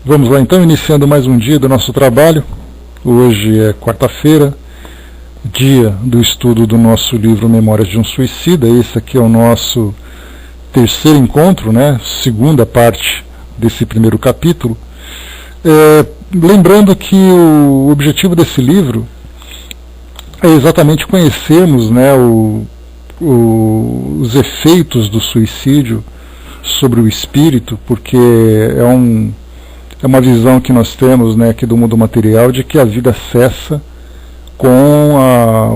Vamos lá então, iniciando mais um dia do nosso trabalho. Hoje é quarta-feira, dia do estudo do nosso livro Memórias de um Suicida. Esse aqui é o nosso terceiro encontro, né? Segunda parte desse primeiro capítulo. Lembrando que o objetivo desse livro é exatamente conhecermos, né, os efeitos do suicídio sobre o espírito, porque é uma visão que nós temos, né, aqui do mundo material, de que a vida cessa com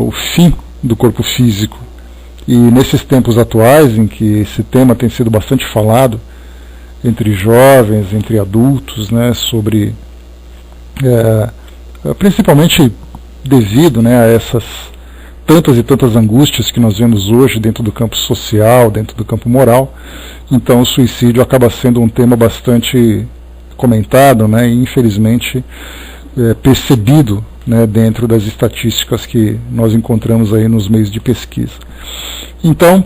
o fim do corpo físico. E nesses tempos atuais, em que esse tema tem sido bastante falado entre jovens, entre adultos, né, sobre principalmente devido, né, a essas tantas e tantas angústias que nós vemos hoje dentro do campo social, dentro do campo moral, então o suicídio acaba sendo um tema bastante comentado, né, e infelizmente percebido, né, dentro das estatísticas que nós encontramos aí nos meios de pesquisa. Então,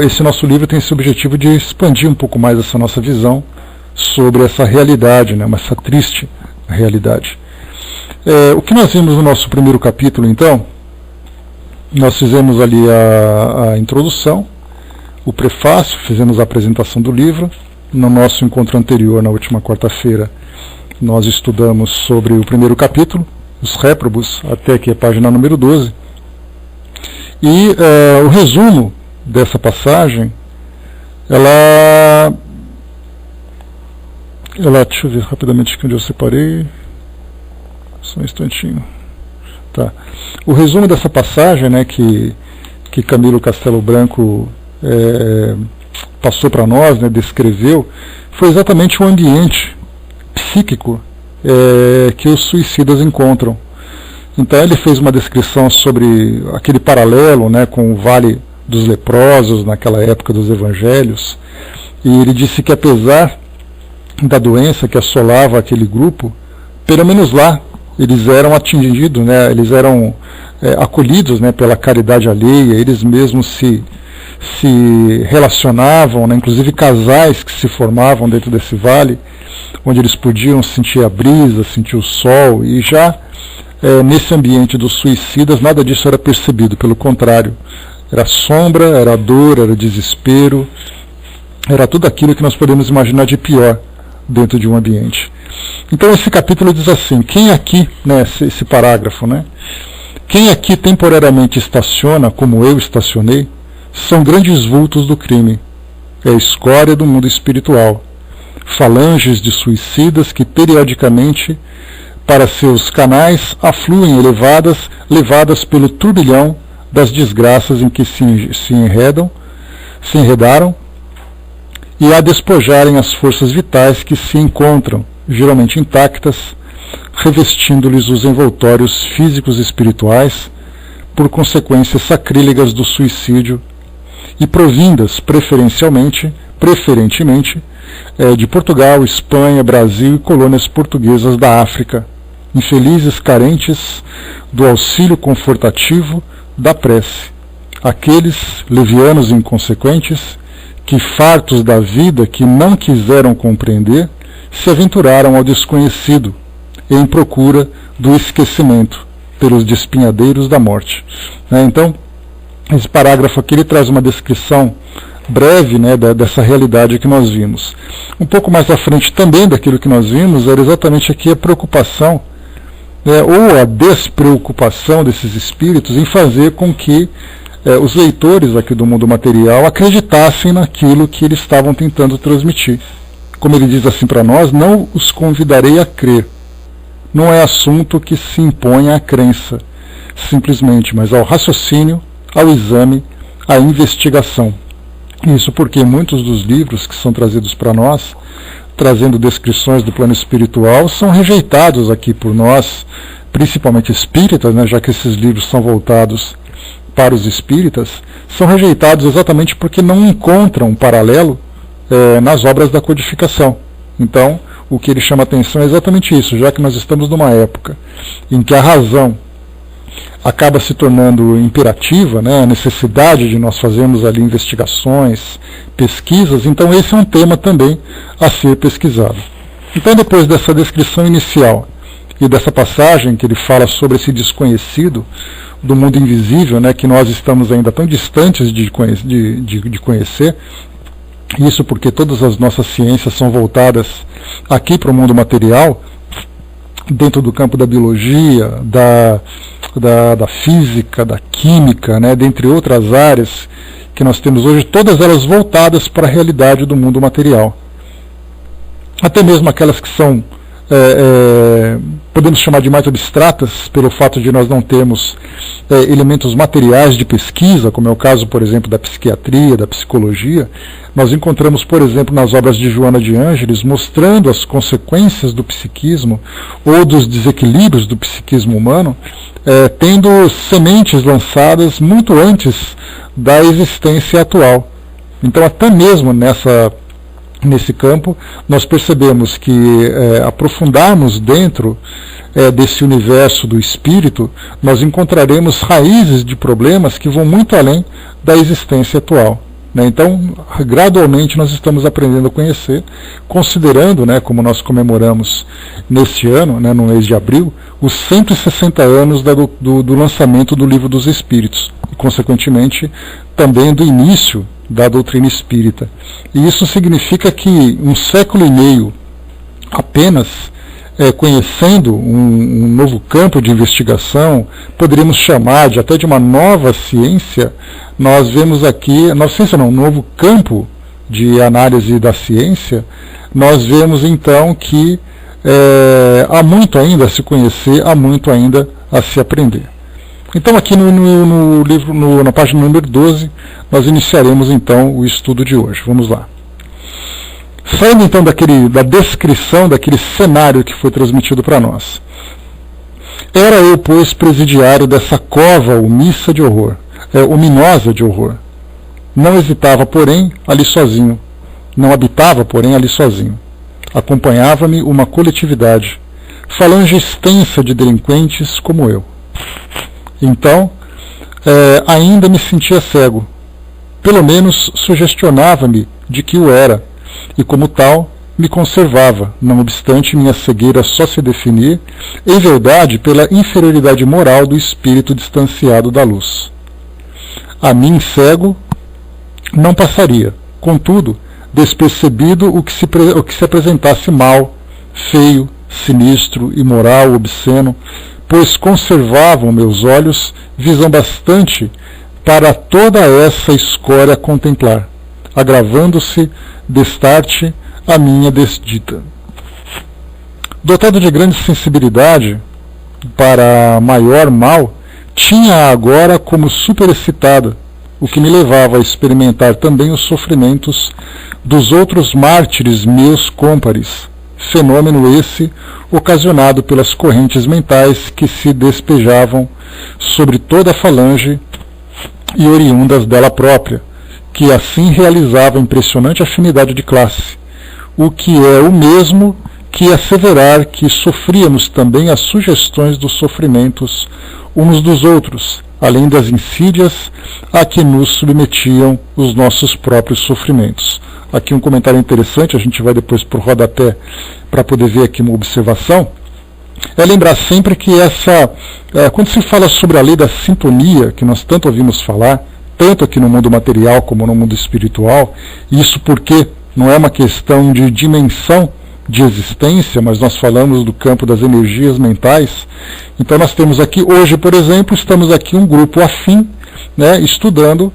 esse nosso livro tem esse objetivo de expandir um pouco mais essa nossa visão sobre essa realidade, né, essa triste realidade. O que nós vimos no nosso primeiro capítulo, então, nós fizemos ali a introdução, o prefácio, fizemos a apresentação do livro. No nosso encontro anterior, na última quarta-feira, nós estudamos sobre o primeiro capítulo, os réprobos, até aqui a página número 12. E o resumo dessa passagem, ela deixa eu ver rapidamente aqui onde eu separei, só um instantinho. Tá. O resumo dessa passagem, né, que Camilo Castelo Branco passou para nós, né, descreveu, foi exatamente o ambiente psíquico que os suicidas encontram. Então ele fez uma descrição sobre aquele paralelo, né, com o Vale dos Leprosos, naquela época dos Evangelhos, e ele disse que apesar da doença que assolava aquele grupo, pelo menos lá eles eram atingidos, né, eles eram acolhidos, né, pela caridade alheia, eles mesmos se relacionavam, né, inclusive casais que se formavam dentro desse vale, onde eles podiam sentir a brisa, sentir o sol, e já nesse ambiente dos suicidas nada disso era percebido, pelo contrário, era sombra, era dor, era desespero, era tudo aquilo que nós podemos imaginar de pior dentro de um ambiente. Então esse capítulo diz assim: quem aqui, né, esse parágrafo, né, quem aqui temporariamente estaciona, como eu estacionei, são grandes vultos do crime, é a escória do mundo espiritual, falanges de suicidas que periodicamente para seus canais afluem levadas pelo turbilhão das desgraças em que se enredaram e a despojarem as forças vitais que se encontram, geralmente intactas, revestindo-lhes os envoltórios físicos e espirituais, por consequências sacrílegas do suicídio, e provindas preferentemente de Portugal, Espanha, Brasil e colônias portuguesas da África, infelizes carentes do auxílio confortativo da prece, aqueles levianos e inconsequentes que, fartos da vida que não quiseram compreender, se aventuraram ao desconhecido em procura do esquecimento pelos despinhadeiros da morte. Então, esse parágrafo aqui ele traz uma descrição breve, né, dessa realidade que nós vimos. Um pouco mais à frente também daquilo que nós vimos era exatamente aqui a preocupação, ou a despreocupação desses espíritos em fazer com que os leitores aqui do mundo material acreditassem naquilo que eles estavam tentando transmitir. Como ele diz assim para nós: não os convidarei a crer. Não é assunto que se imponha à crença, simplesmente, mas ao raciocínio, ao exame, à investigação. Isso porque muitos dos livros que são trazidos para nós, trazendo descrições do plano espiritual, são rejeitados aqui por nós, principalmente espíritas, né, já que esses livros são voltados para os espíritas, são rejeitados exatamente porque não encontram um paralelo nas obras da codificação. Então, o que ele chama atenção é exatamente isso, já que nós estamos numa época em que a razão acaba se tornando imperativa, né, a necessidade de nós fazermos ali investigações, pesquisas, então esse é um tema também a ser pesquisado. Então, depois dessa descrição inicial e dessa passagem que ele fala sobre esse desconhecido do mundo invisível, né, que nós estamos ainda tão distantes de conhecer, isso porque todas as nossas ciências são voltadas aqui para o mundo material, dentro do campo da biologia, da física, da química, né, dentre outras áreas que nós temos hoje, todas elas voltadas para a realidade do mundo material. Até mesmo aquelas que são, podemos chamar de mais abstratas, pelo fato de nós não termos elementos materiais de pesquisa, como é o caso, por exemplo, da psiquiatria, da psicologia. Nós encontramos, por exemplo, nas obras de Joana de Ângeles, mostrando as consequências do psiquismo ou dos desequilíbrios do psiquismo humano, tendo sementes lançadas muito antes da existência atual. Então, até mesmo nesse campo, nós percebemos que aprofundarmos dentro desse universo do espírito, nós encontraremos raízes de problemas que vão muito além da existência atual. Né? Então, gradualmente nós estamos aprendendo a conhecer, considerando, né, como nós comemoramos neste ano, né, no mês de abril, os 160 anos do lançamento do Livro dos Espíritos, e consequentemente também do início da doutrina espírita. E isso significa que um século e meio apenas conhecendo um novo campo de investigação, poderíamos chamar até de uma nova ciência. Nós vemos aqui, um novo campo de análise da ciência. Nós vemos então que há muito ainda a se conhecer, há muito ainda a se aprender. Então aqui no livro, na página número 12, nós iniciaremos então o estudo de hoje. Vamos lá. Saindo então da descrição daquele cenário que foi transmitido para nós. Era eu, pois, presidiário dessa cova omissa de horror, ominosa de horror. Não hesitava, porém, ali sozinho. Não habitava, porém, ali sozinho. Acompanhava-me uma coletividade, falange extensa de delinquentes como eu. Então, ainda me sentia cego. Pelo menos sugestionava-me de que o era, e como tal, me conservava, não obstante minha cegueira só se definir, em verdade, pela inferioridade moral do espírito distanciado da luz. A mim, cego, não passaria, contudo, despercebido o que se apresentasse mal, feio, sinistro, imoral, obsceno, pois conservavam meus olhos visão bastante para toda essa escória contemplar, agravando-se destarte a minha desdita. Dotado de grande sensibilidade para maior mal, tinha agora como superexcitada, o que me levava a experimentar também os sofrimentos dos outros mártires meus cômpares, fenômeno esse ocasionado pelas correntes mentais que se despejavam sobre toda a falange e oriundas dela própria, que assim realizava impressionante afinidade de classe, o que é o mesmo que asseverar que sofríamos também as sugestões dos sofrimentos uns dos outros, além das insídias a que nos submetiam os nossos próprios sofrimentos. Aqui um comentário interessante, a gente vai depois para o rodapé para poder ver aqui uma observação. Lembrar sempre que quando se fala sobre a lei da sintonia, que nós tanto ouvimos falar, tanto aqui no mundo material como no mundo espiritual, isso porque não é uma questão de dimensão de existência, mas nós falamos do campo das energias mentais. Então nós temos aqui, hoje, por exemplo, estamos aqui um grupo afim, né, estudando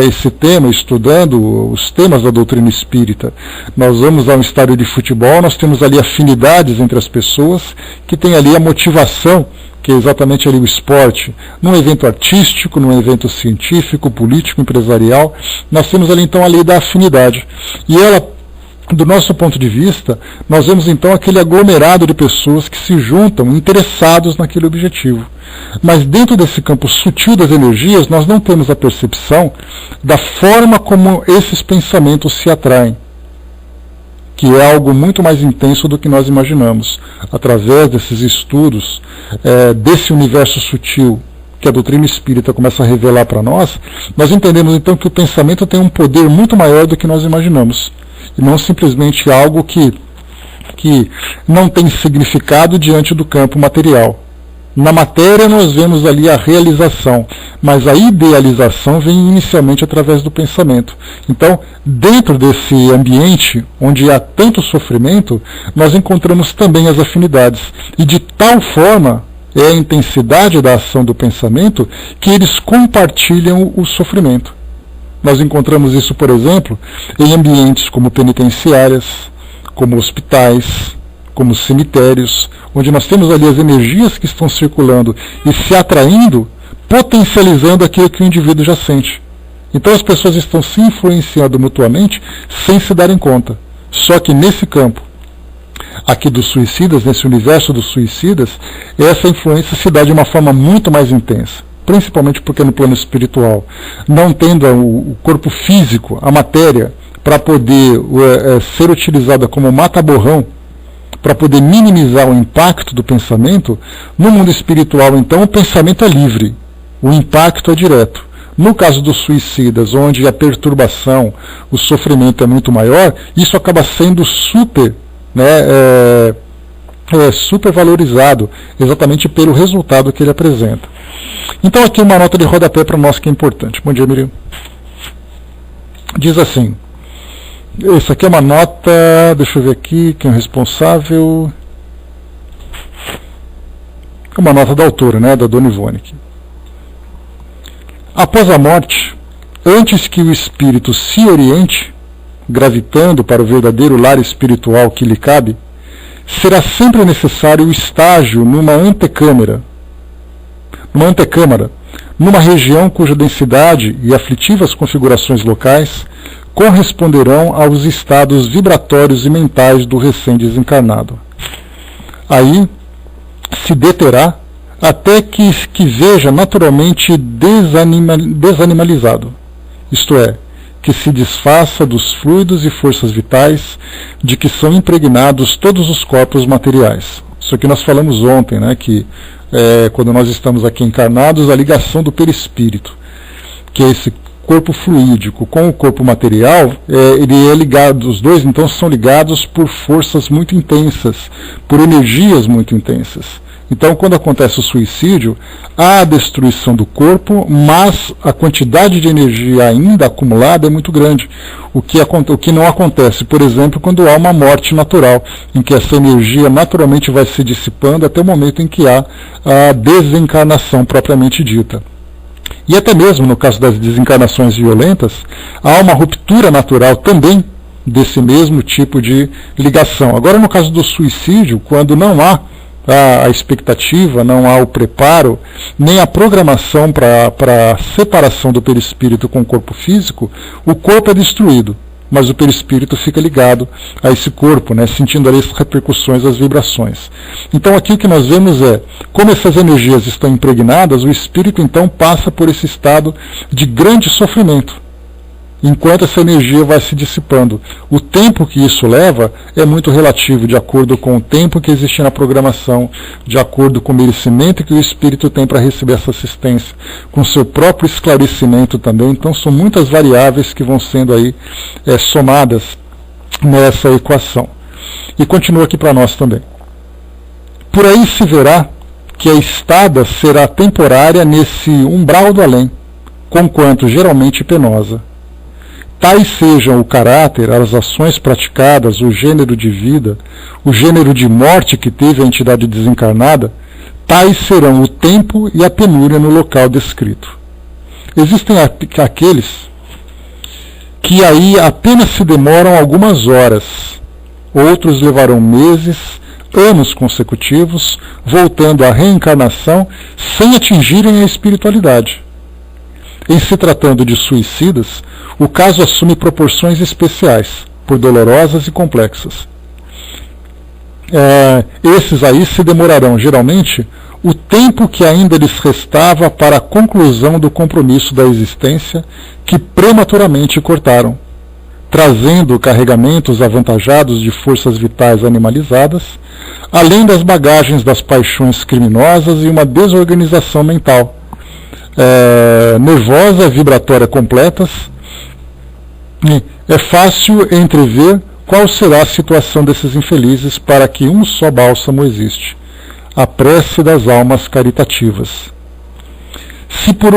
esse tema, estudando os temas da doutrina espírita. Nós vamos a um estádio de futebol, nós temos ali afinidades entre as pessoas, que tem ali a motivação, que é exatamente ali o esporte, num evento artístico, num evento científico, político, empresarial, nós temos ali então a lei da afinidade. E ela, do nosso ponto de vista, nós vemos então aquele aglomerado de pessoas que se juntam interessados naquele objetivo. Mas dentro desse campo sutil das energias, nós não temos a percepção da forma como esses pensamentos se atraem, que é algo muito mais intenso do que nós imaginamos. Através desses estudos, desse universo sutil que a doutrina espírita começa a revelar para nós, nós entendemos então que o pensamento tem um poder muito maior do que nós imaginamos. E não simplesmente algo que que não tem significado diante do campo material. Na matéria nós vemos ali a realização, mas a idealização vem inicialmente através do pensamento. Então, dentro desse ambiente onde há tanto sofrimento, nós encontramos também as afinidades. E de tal forma é a intensidade da ação do pensamento que eles compartilham o sofrimento. Nós encontramos isso, por exemplo, em ambientes como penitenciárias, como hospitais, como cemitérios, onde nós temos ali as energias que estão circulando e se atraindo, potencializando aquilo que o indivíduo já sente. Então as pessoas estão se influenciando mutuamente sem se darem conta. Só que nesse campo, aqui dos suicidas, nesse universo dos suicidas, essa influência se dá de uma forma muito mais intensa. Principalmente porque no plano espiritual, não tendo o corpo físico, a matéria, para poder ser utilizada como mata-borrão, para poder minimizar o impacto do pensamento, no mundo espiritual, então, o pensamento é livre, o impacto é direto. No caso dos suicidas, onde a perturbação, o sofrimento é muito maior, isso acaba sendo super valorizado, exatamente pelo resultado que ele apresenta. Então aqui uma nota de rodapé para nós que é importante. Bom dia, Miriam. Diz assim, isso aqui é uma nota, deixa eu ver aqui, quem é o responsável. É uma nota da autora, da Dona Ivone. Após a morte, antes que o espírito se oriente, gravitando para o verdadeiro lar espiritual que lhe cabe, será sempre necessário o estágio numa antecâmara, numa região cuja densidade e aflitivas configurações locais corresponderão aos estados vibratórios e mentais do recém-desencarnado. Aí se deterá até que veja naturalmente desanimalizado, isto é, que se desfaça dos fluidos e forças vitais de que são impregnados todos os corpos materiais. Isso que nós falamos ontem, que quando nós estamos aqui encarnados, a ligação do perispírito, que é esse corpo fluídico com o corpo material, ele é ligado, os dois então são ligados por forças muito intensas, por energias muito intensas. Então, quando acontece o suicídio, há a destruição do corpo, mas a quantidade de energia ainda acumulada é muito grande. O que não acontece, por exemplo, quando há uma morte natural, em que essa energia naturalmente vai se dissipando até o momento em que há a desencarnação propriamente dita. E até mesmo no caso das desencarnações violentas, há uma ruptura natural também desse mesmo tipo de ligação. Agora, no caso do suicídio, quando não há a expectativa, não há o preparo, nem a programação para a separação do perispírito com o corpo físico, o corpo é destruído, mas o perispírito fica ligado a esse corpo, sentindo ali as repercussões, as vibrações. Então aqui o que nós vemos é, como essas energias estão impregnadas, o espírito então passa por esse estado de grande sofrimento, enquanto essa energia vai se dissipando. O tempo que isso leva é muito relativo, de acordo com o tempo que existe na programação, de acordo com o merecimento que o espírito tem para receber essa assistência, com seu próprio esclarecimento também. Então são muitas variáveis que vão sendo aí somadas nessa equação. E continua aqui para nós também. Por aí se verá que a estada será temporária nesse umbral do além, conquanto geralmente penosa. Tais sejam o caráter, as ações praticadas, o gênero de vida, o gênero de morte que teve a entidade desencarnada, tais serão o tempo e a penúria no local descrito. Existem aqueles que aí apenas se demoram algumas horas, outros levarão meses, anos consecutivos, voltando à reencarnação sem atingirem a espiritualidade. Em se tratando de suicidas, o caso assume proporções especiais, por dolorosas e complexas. Esses aí se demorarão, geralmente, o tempo que ainda lhes restava para a conclusão do compromisso da existência que prematuramente cortaram, trazendo carregamentos avantajados de forças vitais animalizadas, além das bagagens das paixões criminosas e uma desorganização mental, nervosa, vibratória completas. É fácil entrever qual será a situação desses infelizes para que um só bálsamo existe? A prece das almas caritativas. Se por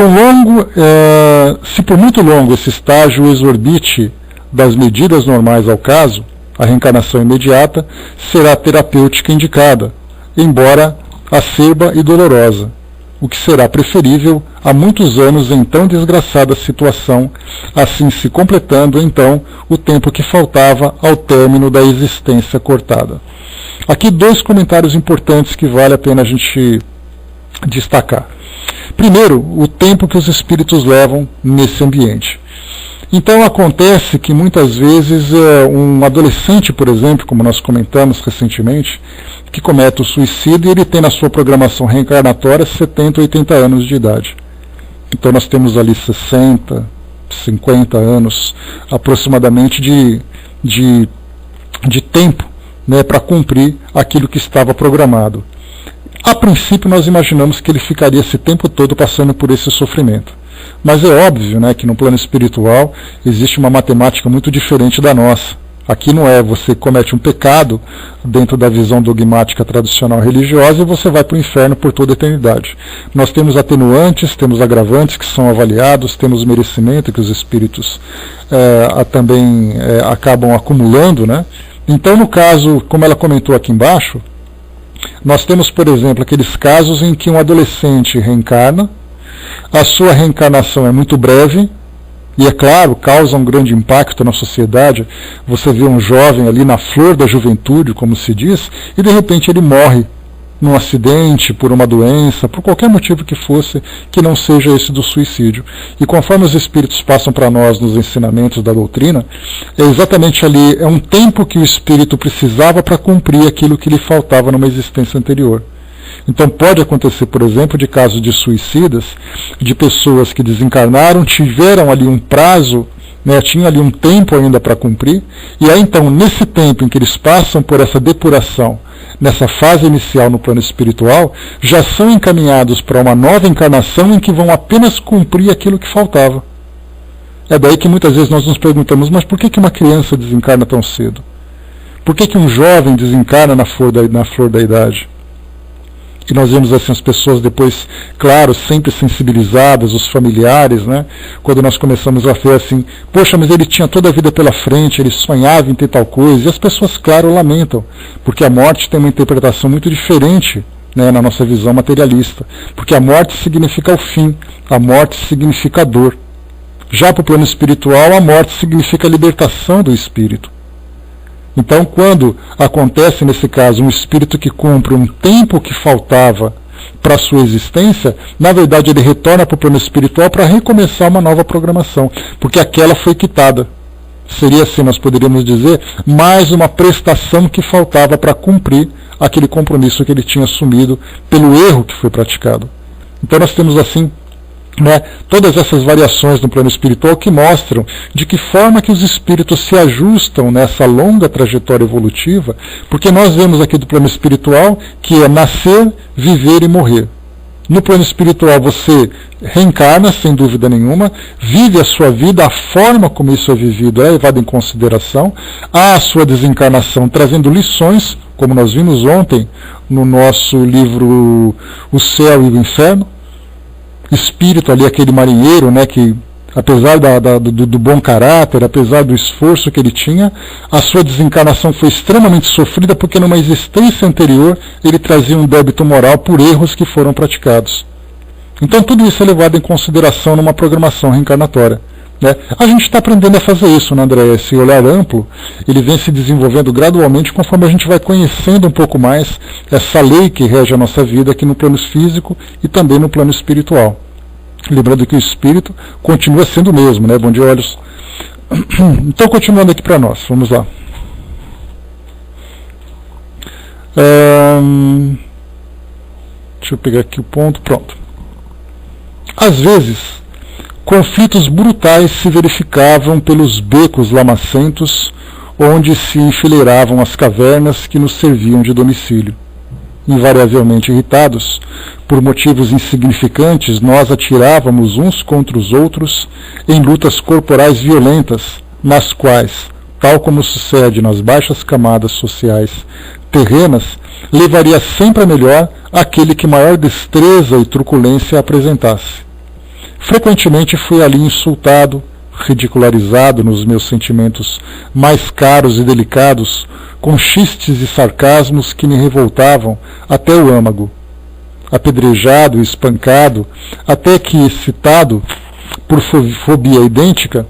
muito longo esse estágio exorbite das medidas normais ao caso, a reencarnação imediata será terapêutica indicada, embora acerba e dolorosa, o que será preferível a muitos anos em tão desgraçada situação, assim se completando então o tempo que faltava ao término da existência cortada. Aqui 2 comentários importantes que vale a pena a gente destacar. Primeiro, o tempo que os espíritos levam nesse ambiente. Então acontece que muitas vezes um adolescente, por exemplo, como nós comentamos recentemente, que comete o suicídio, ele tem na sua programação reencarnatória 70, 80 anos de idade. Então nós temos ali 60, 50 anos aproximadamente de tempo, né, para cumprir aquilo que estava programado. A princípio nós imaginamos que ele ficaria esse tempo todo passando por esse sofrimento. Mas é óbvio, né, que no plano espiritual existe uma matemática muito diferente da nossa. Aqui não é você comete um pecado dentro da visão dogmática tradicional religiosa e você vai para o inferno por toda a eternidade. Nós temos atenuantes, temos agravantes que são avaliados, temos merecimento que os espíritos também acabam acumulando, né? Então, no caso, como ela comentou aqui embaixo, nós temos, por exemplo, aqueles casos em que um adolescente reencarna, a sua reencarnação é muito breve, e é claro, causa um grande impacto na sociedade. Você vê um jovem ali na flor da juventude, como se diz, e de repente ele morre num acidente, por uma doença, por qualquer motivo que fosse, que não seja esse do suicídio. E conforme os espíritos passam para nós nos ensinamentos da doutrina, é exatamente ali, é um tempo que o espírito precisava para cumprir aquilo que lhe faltava numa existência anterior. Então pode acontecer, por exemplo, de casos de suicidas, de pessoas que desencarnaram, tiveram ali um prazo, né, tinham ali um tempo ainda para cumprir, e aí então, nesse tempo em que eles passam por essa depuração, nessa fase inicial no plano espiritual, já são encaminhados para uma nova encarnação em que vão apenas cumprir aquilo que faltava. É daí que muitas vezes nós nos perguntamos, mas por que uma criança desencarna tão cedo? Por que um jovem desencarna na flor da idade? E nós vemos assim as pessoas depois, claro, sempre sensibilizadas, os familiares, né? Quando nós começamos a ver assim, poxa, mas ele tinha toda a vida pela frente, ele sonhava em ter tal coisa, e as pessoas, claro, lamentam, porque a morte tem uma interpretação muito diferente, né, na nossa visão materialista, porque a morte significa o fim, a morte significa a dor. Já para o plano espiritual, a morte significa a libertação do espírito. Então, quando acontece, nesse caso, um espírito que cumpre um tempo que faltava para a sua existência, na verdade ele retorna para o plano espiritual para recomeçar uma nova programação, porque aquela foi quitada. Seria assim, nós poderíamos dizer, mais uma prestação que faltava para cumprir aquele compromisso que ele tinha assumido pelo erro que foi praticado. Então nós temos assim, né, todas essas variações no plano espiritual que mostram de que forma que os espíritos se ajustam nessa longa trajetória evolutiva, porque nós vemos aqui do plano espiritual que é nascer, viver e morrer. No plano espiritual você reencarna, sem dúvida nenhuma, vive a sua vida, a forma como isso é vivido é levada em consideração, há a sua desencarnação trazendo lições, como nós vimos ontem no nosso livro O Céu e o Inferno. Espírito ali, aquele marinheiro, né, que apesar do bom caráter, apesar do esforço que ele tinha, a sua desencarnação foi extremamente sofrida porque numa existência anterior ele trazia um débito moral por erros que foram praticados. Então tudo isso é levado em consideração numa programação reencarnatória, né? A gente está aprendendo a fazer isso, né, André? Esse olhar amplo, ele vem se desenvolvendo gradualmente conforme a gente vai conhecendo um pouco mais essa lei que rege a nossa vida aqui no plano físico e também no plano espiritual. Lembrando que o espírito continua sendo o mesmo, né? Bom dia, olhos. Então, continuando aqui para nós, vamos lá. Deixa eu pegar aqui o ponto, pronto. Às vezes, conflitos brutais se verificavam pelos becos lamacentos onde se enfileiravam as cavernas que nos serviam de domicílio. Invariavelmente irritados, por motivos insignificantes, nós atirávamos uns contra os outros em lutas corporais violentas, nas quais, tal como sucede nas baixas camadas sociais terrenas, levaria sempre a melhor aquele que maior destreza e truculência apresentasse. Frequentemente fui ali insultado, ridicularizado nos meus sentimentos mais caros e delicados, com xistes e sarcasmos que me revoltavam até o âmago. Apedrejado e espancado, até que, excitado por fobia idêntica,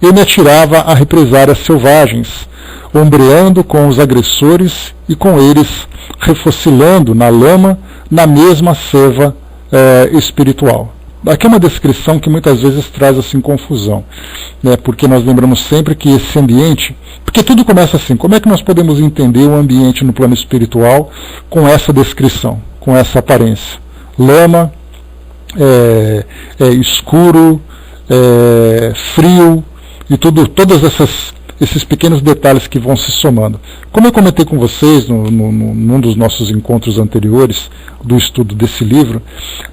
eu me atirava a represárias selvagens, ombreando com os agressores e com eles refocilando na lama, na mesma seva espiritual. Aqui é uma descrição que muitas vezes traz assim confusão, né? Porque nós lembramos sempre que esse ambiente, porque tudo começa assim, como é que nós podemos entender o ambiente no plano espiritual com essa descrição, com essa aparência? Lama, escuro, frio e todos esses pequenos detalhes que vão se somando. Como eu comentei com vocês num dos nossos encontros anteriores do estudo desse livro,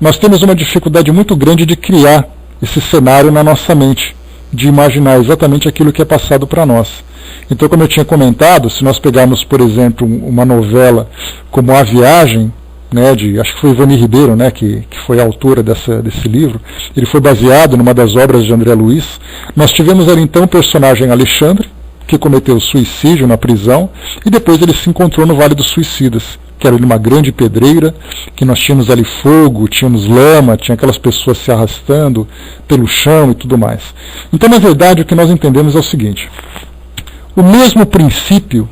nós temos uma dificuldade muito grande de criar esse cenário na nossa mente, de imaginar exatamente aquilo que é passado para nós. Então, como eu tinha comentado, se nós pegarmos, por exemplo, uma novela como A Viagem, né, acho que foi Ivani Ribeiro, né, que foi a autora desse livro, ele foi baseado numa das obras de André Luiz. Nós tivemos ali então o personagem Alexandre, que cometeu suicídio na prisão, e depois ele se encontrou no Vale dos Suicidas, que era uma grande pedreira, que nós tínhamos ali fogo, tínhamos lama, tinha aquelas pessoas se arrastando pelo chão e tudo mais. Então, na verdade, o que nós entendemos é o seguinte: o mesmo princípio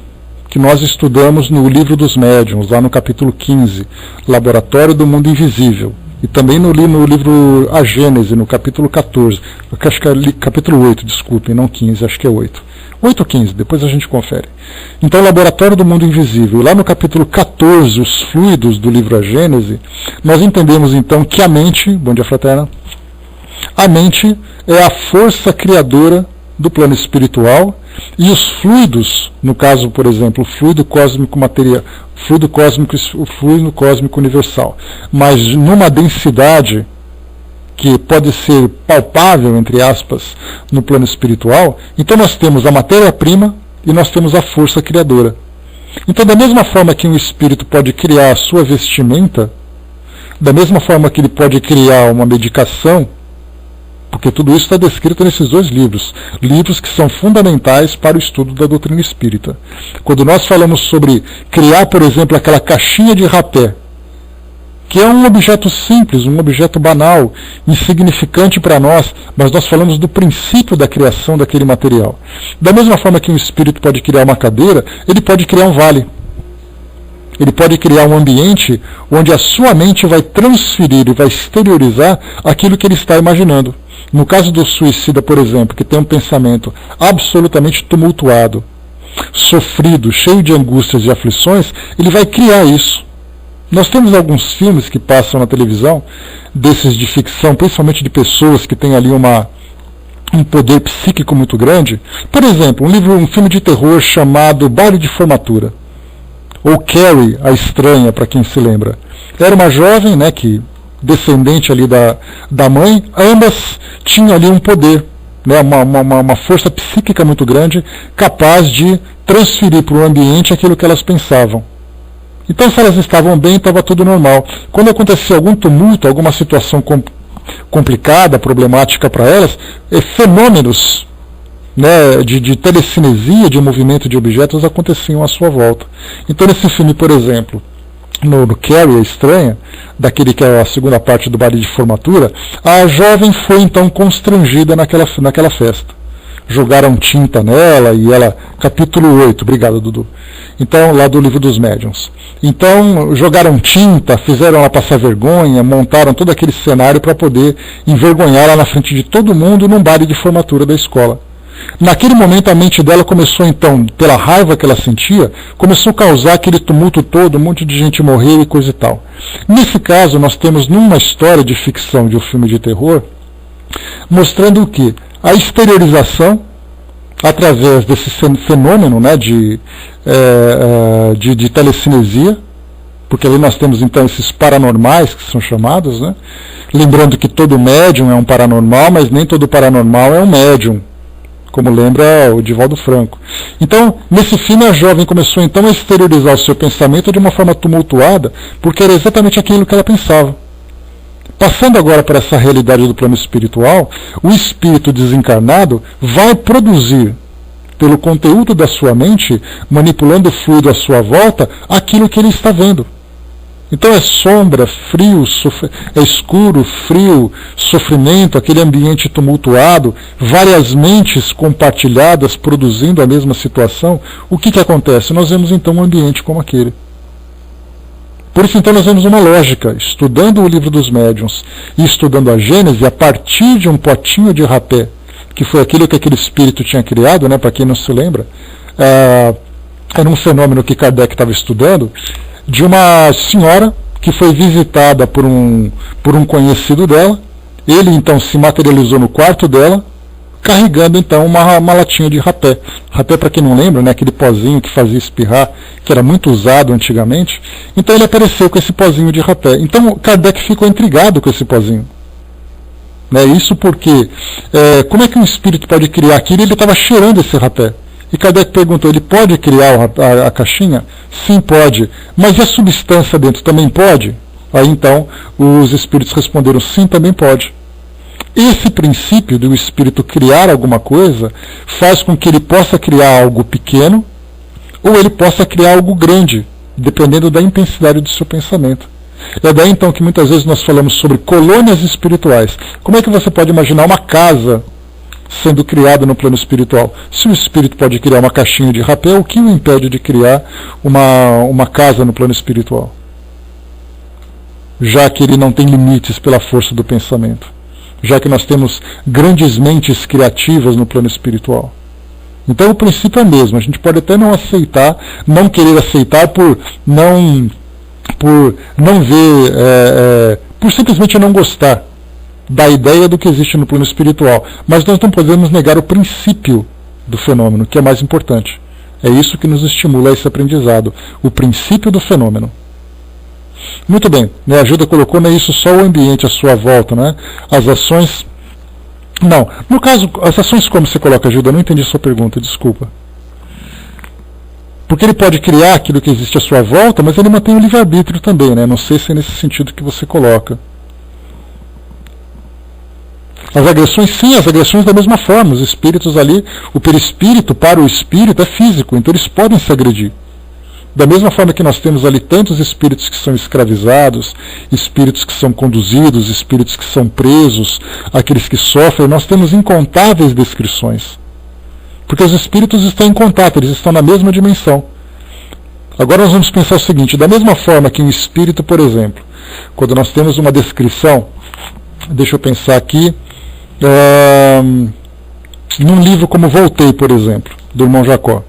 que nós estudamos no Livro dos Médiuns, lá no capítulo 15, Laboratório do Mundo Invisível, e também no livro A Gênese, no capítulo 14, acho que é capítulo 8, desculpem, não 15, acho que é 8. 8 ou 15, depois a gente confere. Então, Laboratório do Mundo Invisível, lá no capítulo 14, os fluidos do livro A Gênese, nós entendemos então que a mente, bom dia fraterna, a mente é a força criadora do plano espiritual, e os fluidos, no caso, por exemplo, o fluido cósmico material, o fluido cósmico universal, mas numa densidade que pode ser palpável, entre aspas, no plano espiritual, então nós temos a matéria-prima e nós temos a força criadora. Então, da mesma forma que um espírito pode criar a sua vestimenta, da mesma forma que ele pode criar uma medicação, porque tudo isso está descrito nesses dois livros que são fundamentais para o estudo da doutrina espírita. Quando nós falamos sobre criar, por exemplo, aquela caixinha de rapé, que é um objeto simples, um objeto banal, insignificante para nós, mas nós falamos do princípio da criação daquele material. Da mesma forma que um espírito pode criar uma cadeira, ele pode criar um vale. Ele pode criar um ambiente onde a sua mente vai transferir e vai exteriorizar aquilo que ele está imaginando. No caso do suicida, por exemplo, que tem um pensamento absolutamente tumultuado, sofrido, cheio de angústias e aflições, ele vai criar isso. Nós temos alguns filmes que passam na televisão, desses de ficção, principalmente de pessoas que têm ali um poder psíquico muito grande. Por exemplo, um filme de terror chamado Baile de Formatura, ou Carrie, a Estranha, para quem se lembra. Era uma jovem, né, descendente ali da mãe, ambas tinham ali um poder, né, uma força psíquica muito grande, capaz de transferir para o ambiente aquilo que elas pensavam. Então, se elas estavam bem, estava tudo normal. Quando acontecia algum tumulto, alguma situação complicada, problemática para elas, fenômenos, né, de telecinesia, de movimento de objetos aconteciam à sua volta. Então, nesse filme, por exemplo, no Carrie, a Estranha, daquele que é a segunda parte do baile de formatura, a jovem foi então constrangida naquela festa. Jogaram tinta nela e ela... Capítulo 8, obrigado, Dudu. Então, lá do Livro dos Médiuns. Então, jogaram tinta, fizeram ela passar vergonha, montaram todo aquele cenário para poder envergonhá-la na frente de todo mundo num baile de formatura da escola. Naquele momento, a mente dela começou, então, pela raiva que ela sentia, começou a causar aquele tumulto todo, um monte de gente morreu e coisa e tal. Nesse caso, nós temos numa história de ficção de um filme de terror, mostrando o quê? A exteriorização, através desse fenômeno, né, de telecinesia, porque ali nós temos então esses paranormais que são chamados, né? Lembrando que todo médium é um paranormal, mas nem todo paranormal é um médium. como lembra o Divaldo Franco. Então, nesse filme, a jovem começou então a exteriorizar o seu pensamento de uma forma tumultuada, porque era exatamente aquilo que ela pensava. Passando agora para essa realidade do plano espiritual, o espírito desencarnado vai produzir, pelo conteúdo da sua mente, manipulando o fluido à sua volta, aquilo que ele está vendo. Então é sombra, frio, é escuro, frio, sofrimento, aquele ambiente tumultuado, várias mentes compartilhadas produzindo a mesma situação. O que acontece? Nós vemos então um ambiente como aquele. Por isso então nós vemos uma lógica, estudando o livro dos médiuns e estudando a Gênese, a partir de um potinho de rapé, que foi aquilo que aquele espírito tinha criado, né, para quem não se lembra, era um fenômeno que Kardec estava estudando, de uma senhora que foi visitada por um conhecido dela. Ele então se materializou no quarto dela, carregando então uma latinha de rapé. Rapé, para quem não lembra, né, aquele pozinho que fazia espirrar, que era muito usado antigamente. Então ele apareceu com esse pozinho de rapé. Então Kardec ficou intrigado com esse pozinho. Isso porque, como é que um espírito pode criar aquilo? Ele estava cheirando esse rapé. E Kardec perguntou, ele pode criar a caixinha? Sim, pode. Mas e a substância dentro também pode? Aí então os espíritos responderam, sim, também pode. Esse princípio do espírito criar alguma coisa faz com que ele possa criar algo pequeno ou ele possa criar algo grande, dependendo da intensidade do seu pensamento. É daí então que muitas vezes nós falamos sobre colônias espirituais. Como é que você pode imaginar uma casa sendo criada no plano espiritual? Se o espírito pode criar uma caixinha de rapé, o que o impede de criar uma casa no plano espiritual? Já que ele não tem limites pela força do pensamento. Já que nós temos grandes mentes criativas no plano espiritual. Então o princípio é o mesmo. A gente pode até não aceitar, não querer aceitar por não ver, por simplesmente não gostar da ideia do que existe no plano espiritual. Mas nós não podemos negar o princípio do fenômeno, que é mais importante. É isso que nos estimula a esse aprendizado, o princípio do fenômeno. Muito bem, a Ajuda colocou, não é isso só o ambiente à sua volta, né? As ações... Não, no caso, as ações como você coloca, Ajuda, eu não entendi sua pergunta, desculpa. Porque ele pode criar aquilo que existe à sua volta, mas ele mantém o livre-arbítrio também, né? Não sei se é nesse sentido que você coloca. As agressões, sim, as agressões da mesma forma. Os espíritos ali, o perispírito para o espírito é físico, então eles podem se agredir. Da mesma forma que nós temos ali tantos espíritos que são escravizados, espíritos que são conduzidos, espíritos que são presos, aqueles que sofrem, nós temos incontáveis descrições. Porque os espíritos estão em contato, eles estão na mesma dimensão. Agora nós vamos pensar o seguinte, da mesma forma que um espírito, por exemplo, quando nós temos uma descrição, deixa eu pensar aqui, num livro como Voltei, por exemplo, do irmão Jacó.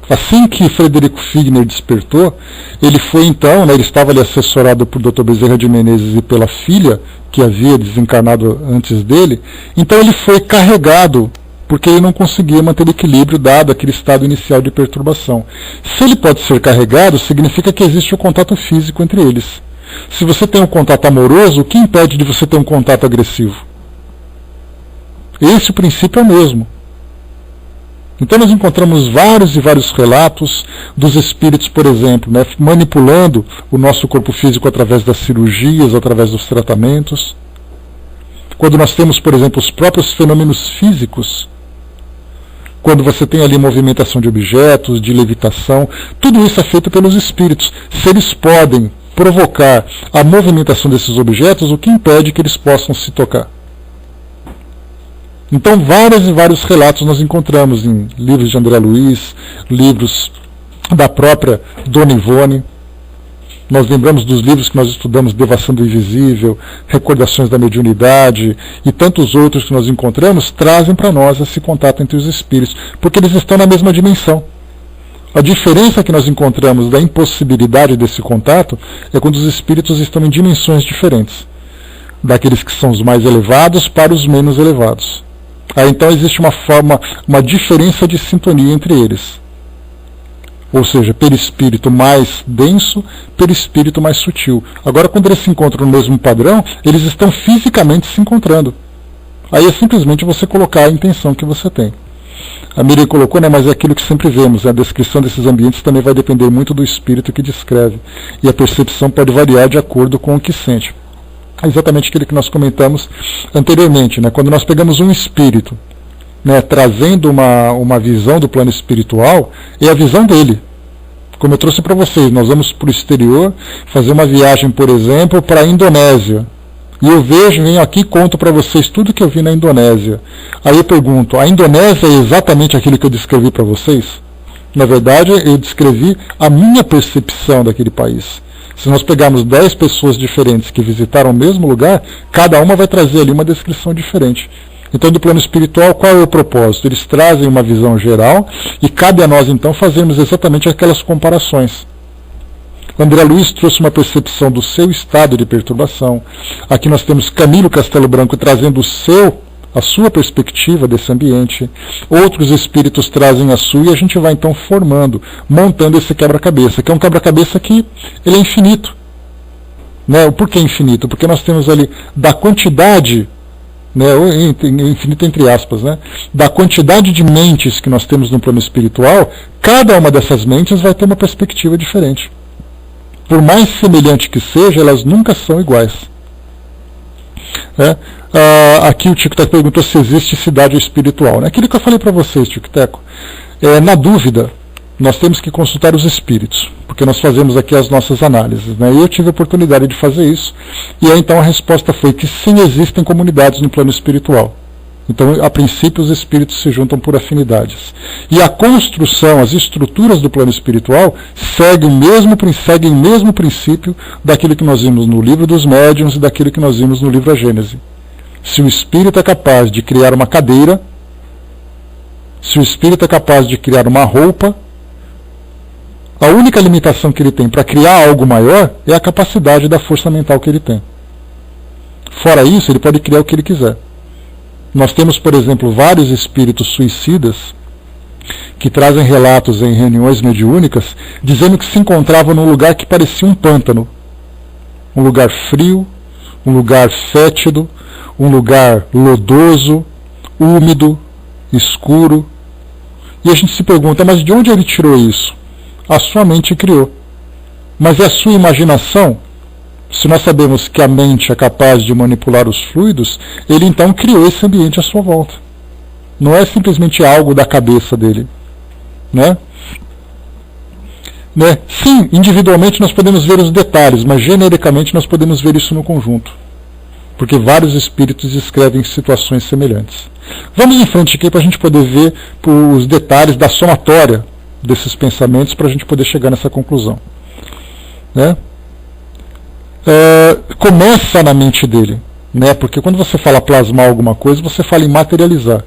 Assim que Frederico Figner despertou, ele foi então, ele estava ali assessorado por Dr. Bezerra de Menezes e pela filha, que havia desencarnado antes dele, então ele foi carregado, porque ele não conseguia manter o equilíbrio dado aquele estado inicial de perturbação. Se ele pode ser carregado, significa que existe um contato físico entre eles. Se você tem um contato amoroso, o que impede de você ter um contato agressivo? Esse o princípio é o mesmo. Então nós encontramos vários e vários relatos dos espíritos, por exemplo, manipulando o nosso corpo físico através das cirurgias, através dos tratamentos. Quando nós temos, por exemplo, os próprios fenômenos físicos, quando você tem ali movimentação de objetos, de levitação, tudo isso é feito pelos espíritos. Se eles podem provocar a movimentação desses objetos, o que impede que eles possam se tocar? Então, vários e vários relatos nós encontramos em livros de André Luiz, livros da própria Dona Ivone. Nós lembramos dos livros que nós estudamos, Devassando do Invisível, Recordações da Mediunidade e tantos outros que nós encontramos, trazem para nós esse contato entre os espíritos, porque eles estão na mesma dimensão. A diferença que nós encontramos da impossibilidade desse contato é quando os espíritos estão em dimensões diferentes, daqueles que são os mais elevados para os menos elevados. Aí então existe uma diferença de sintonia entre eles. Ou seja, perispírito mais denso, perispírito mais sutil. Agora, quando eles se encontram no mesmo padrão, eles estão fisicamente se encontrando. Aí é simplesmente você colocar a intenção que você tem. A Miriam colocou, né, mas é aquilo que sempre vemos, a descrição desses ambientes também vai depender muito do espírito que descreve, e a percepção pode variar de acordo com o que sente. É exatamente aquilo que nós comentamos anteriormente, né, quando nós pegamos um espírito, né, trazendo uma visão do plano espiritual, é a visão dele. Como eu trouxe para vocês, nós vamos para o exterior, fazer uma viagem, por exemplo, para a Indonésia. E eu venho aqui e conto para vocês tudo que eu vi na Indonésia. Aí eu pergunto, a Indonésia é exatamente aquilo que eu descrevi para vocês? Na verdade, eu descrevi a minha percepção daquele país. Se nós pegarmos 10 pessoas diferentes que visitaram o mesmo lugar, cada uma vai trazer ali uma descrição diferente. Então, do plano espiritual, qual é o propósito? Eles trazem uma visão geral e cabe a nós, então, fazermos exatamente aquelas comparações. O André Luiz trouxe uma percepção do seu estado de perturbação. Aqui nós temos Camilo Castelo Branco trazendo a sua perspectiva desse ambiente. Outros espíritos trazem a sua e a gente vai então montando esse quebra-cabeça, que é um quebra-cabeça que ele é infinito. Né? Por que infinito? Porque nós temos ali da quantidade, né, infinito entre aspas, né, da quantidade de mentes que nós temos no plano espiritual, cada uma dessas mentes vai ter uma perspectiva diferente. Por mais semelhante que seja, elas nunca são iguais. Aqui o Tico Teco perguntou se existe cidade espiritual. Aquilo que eu falei para vocês, Tico Teco, na dúvida, nós temos que consultar os espíritos, porque nós fazemos aqui as nossas análises. Né? E eu tive a oportunidade de fazer isso, e aí então a resposta foi que sim, existem comunidades no plano espiritual. Então, a princípio, os espíritos se juntam por afinidades. E a construção, as estruturas do plano espiritual seguem o mesmo princípio daquilo que nós vimos no livro dos médiuns e daquilo que nós vimos no livro A Gênese. Se o espírito é capaz de criar uma cadeira, se o espírito é capaz de criar uma roupa, a única limitação que ele tem para criar algo maior é a capacidade da força mental que ele tem. Fora isso, ele pode criar o que ele quiser. Nós temos, por exemplo, vários espíritos suicidas que trazem relatos em reuniões mediúnicas dizendo que se encontravam num lugar que parecia um pântano. Um lugar frio, um lugar fétido, um lugar lodoso, úmido, escuro. E a gente se pergunta, mas de onde ele tirou isso? A sua mente criou. Mas é a sua imaginação? Se nós sabemos que a mente é capaz de manipular os fluidos, ele então criou esse ambiente à sua volta. Não é simplesmente algo da cabeça dele. Né? Sim, individualmente nós podemos ver os detalhes, mas genericamente nós podemos ver isso no conjunto. Porque vários espíritos descrevem situações semelhantes. Vamos em frente aqui para a gente poder ver os detalhes da somatória desses pensamentos para a gente poder chegar nessa conclusão. Né? Começa na mente dele, né? Porque quando você fala plasmar alguma coisa, você fala em materializar.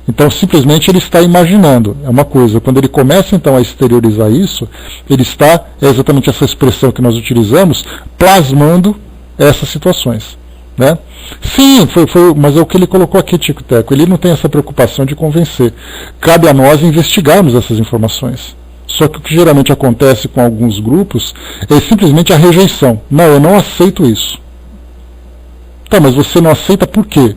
Então simplesmente ele está imaginando, é uma coisa. Quando ele começa então a exteriorizar isso, ele está, é exatamente essa expressão que nós utilizamos, plasmando essas situações. Né? Sim, mas é o que ele colocou aqui, Tico Teco. Ele não tem essa preocupação de convencer. Cabe a nós investigarmos essas informações. Só que o que geralmente acontece com alguns grupos é simplesmente a rejeição. Não, eu não aceito isso. Tá, mas você não aceita por quê?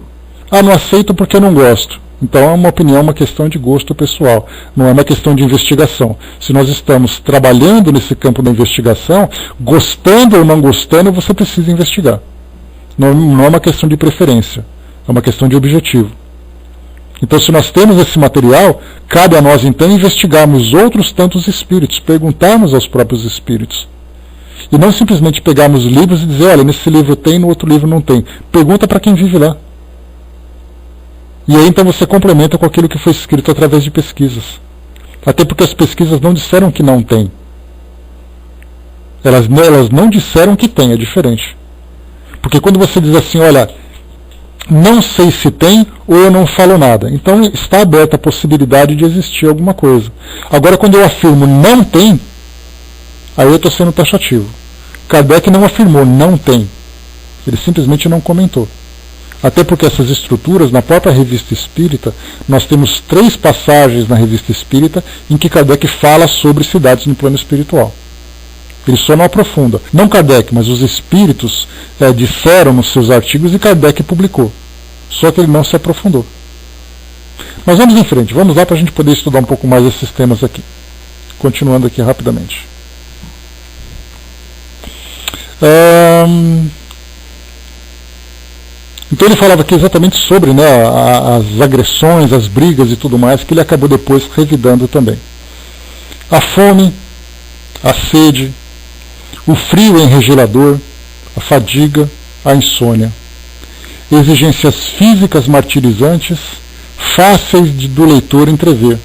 Ah, não aceito porque eu não gosto. Então é uma opinião, uma questão de gosto pessoal, não é uma questão de investigação. Se nós estamos trabalhando nesse campo da investigação, gostando ou não gostando, você precisa investigar. Não é uma questão de preferência, é uma questão de objetivo. Então, se nós temos esse material, cabe a nós então investigarmos outros tantos espíritos, perguntarmos aos próprios espíritos. E não simplesmente pegarmos livros e dizer, olha, nesse livro tem, no outro livro não tem. Pergunta para quem vive lá. E aí então você complementa com aquilo que foi escrito através de pesquisas. Até porque as pesquisas não disseram que não tem. Elas não disseram que tem, é diferente. Porque quando você diz assim, olha, não sei se tem ou eu não falo nada. Então está aberta a possibilidade de existir alguma coisa. Agora quando eu afirmo não tem, aí eu estou sendo taxativo. Kardec não afirmou não tem. Ele simplesmente não comentou. Até porque essas estruturas, na própria Revista Espírita, nós temos 3 passagens na Revista Espírita em que Kardec fala sobre cidades no plano espiritual. Ele só não aprofunda. Não Kardec, mas os espíritos disseram nos seus artigos e Kardec publicou. só que ele não se aprofundou. Mas vamos em frente, vamos lá para a gente poder estudar um pouco mais esses temas aqui. Continuando aqui rapidamente. Então ele falava aqui exatamente sobre, né, as agressões, as brigas e tudo mais, que ele acabou depois revidando também. A fome, a sede, o frio enregelador, a fadiga, a insônia. Exigências físicas martirizantes, fáceis do leitor entrever.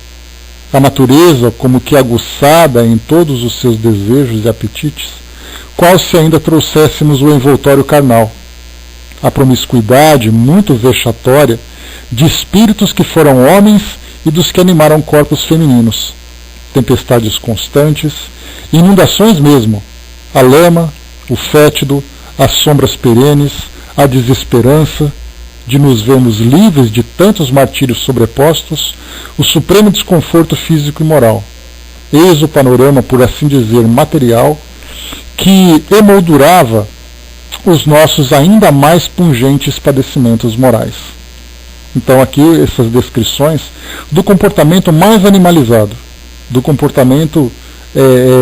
A natureza como que aguçada em todos os seus desejos e apetites, qual se ainda trouxéssemos o envoltório carnal. A promiscuidade muito vexatória de espíritos que foram homens e dos que animaram corpos femininos. Tempestades constantes, inundações mesmo, a lama, o fétido, as sombras perenes, a desesperança de nos vermos livres de tantos martírios sobrepostos, o supremo desconforto físico e moral. Eis o panorama, por assim dizer, material, que emoldurava os nossos ainda mais pungentes padecimentos morais. Então aqui essas descrições do comportamento mais animalizado, do comportamento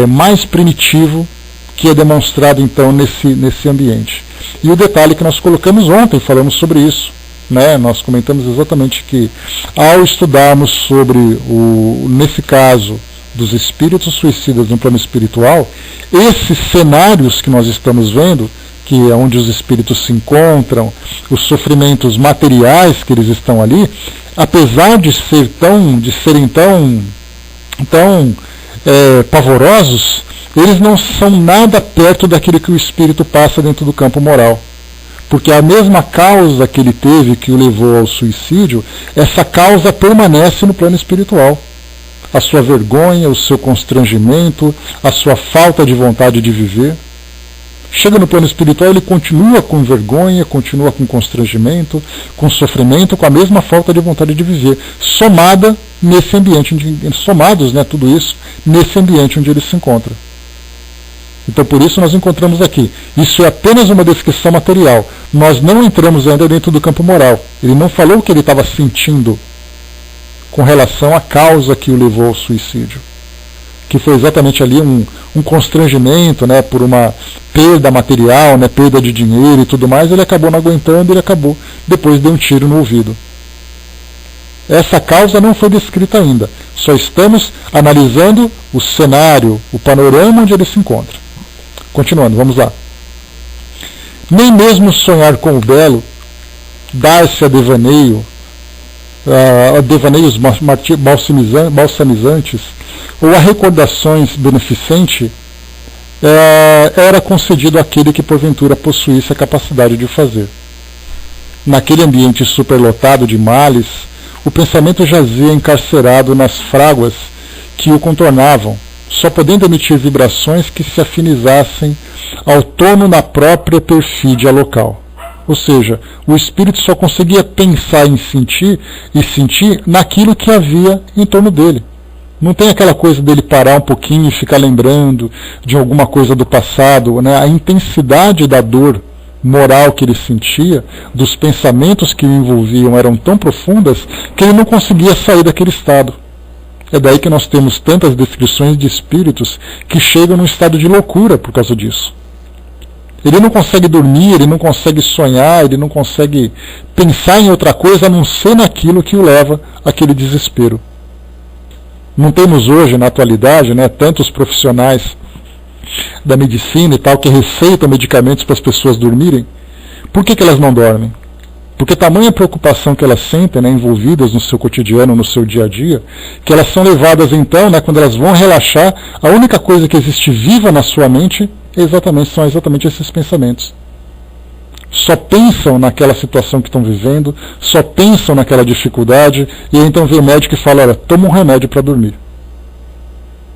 mais primitivo que é demonstrado então nesse ambiente. E o detalhe que nós colocamos ontem, falamos sobre isso, né? Nós comentamos exatamente que ao estudarmos sobre, nesse caso, dos espíritos suicidas no plano espiritual, esses cenários que nós estamos vendo, que é onde os espíritos se encontram, os sofrimentos materiais que eles estão ali, apesar de serem tão pavorosos, eles não são nada perto daquilo que o espírito passa dentro do campo moral. Porque a mesma causa que ele teve, que o levou ao suicídio, essa causa permanece no plano espiritual. A sua vergonha, o seu constrangimento, a sua falta de vontade de viver. Chega no plano espiritual, ele continua com vergonha, continua com constrangimento, com sofrimento, com a mesma falta de vontade de viver, somada nesse ambiente, somados, né, tudo isso, nesse ambiente onde ele se encontra. Então por isso nós encontramos aqui, isso é apenas uma descrição material, nós não entramos ainda dentro do campo moral. Ele não falou o que ele estava sentindo com relação à causa que o levou ao suicídio, que foi exatamente ali um constrangimento, né, por uma perda material, né, perda de dinheiro e tudo mais. Ele acabou não aguentando, ele acabou, depois deu um tiro no ouvido. Essa causa não foi descrita ainda, só estamos analisando o cenário, o panorama onde ele se encontra. Continuando, vamos lá. Nem mesmo sonhar com o belo, dar-se a devaneios balsamizantes, ou a recordações beneficentes, era concedido àquele que porventura possuísse a capacidade de fazer. Naquele ambiente superlotado de males, o pensamento jazia encarcerado nas fráguas que o contornavam, só podendo emitir vibrações que se afinizassem ao tono na própria perfídia local. Ou seja, o espírito só conseguia pensar em sentir e sentir naquilo que havia em torno dele. Não tem aquela coisa dele parar um pouquinho e ficar lembrando de alguma coisa do passado, né? A intensidade da dor moral que ele sentia, dos pensamentos que o envolviam, eram tão profundas que ele não conseguia sair daquele estado. É daí que nós temos tantas descrições de espíritos que chegam num estado de loucura por causa disso. Ele não consegue dormir, ele não consegue sonhar, ele não consegue pensar em outra coisa a não ser naquilo que o leva àquele desespero. Não temos hoje, na atualidade, né, tantos profissionais da medicina e tal que receitam medicamentos para as pessoas dormirem. Por que elas não dormem? Porque tamanha preocupação que elas sentem, né, envolvidas no seu cotidiano, no seu dia a dia, que elas são levadas então, né, quando elas vão relaxar, a única coisa que existe viva na sua mente são exatamente esses pensamentos. Só pensam naquela situação que estão vivendo, só pensam naquela dificuldade, e aí então vem o médico e fala, olha, toma um remédio para dormir.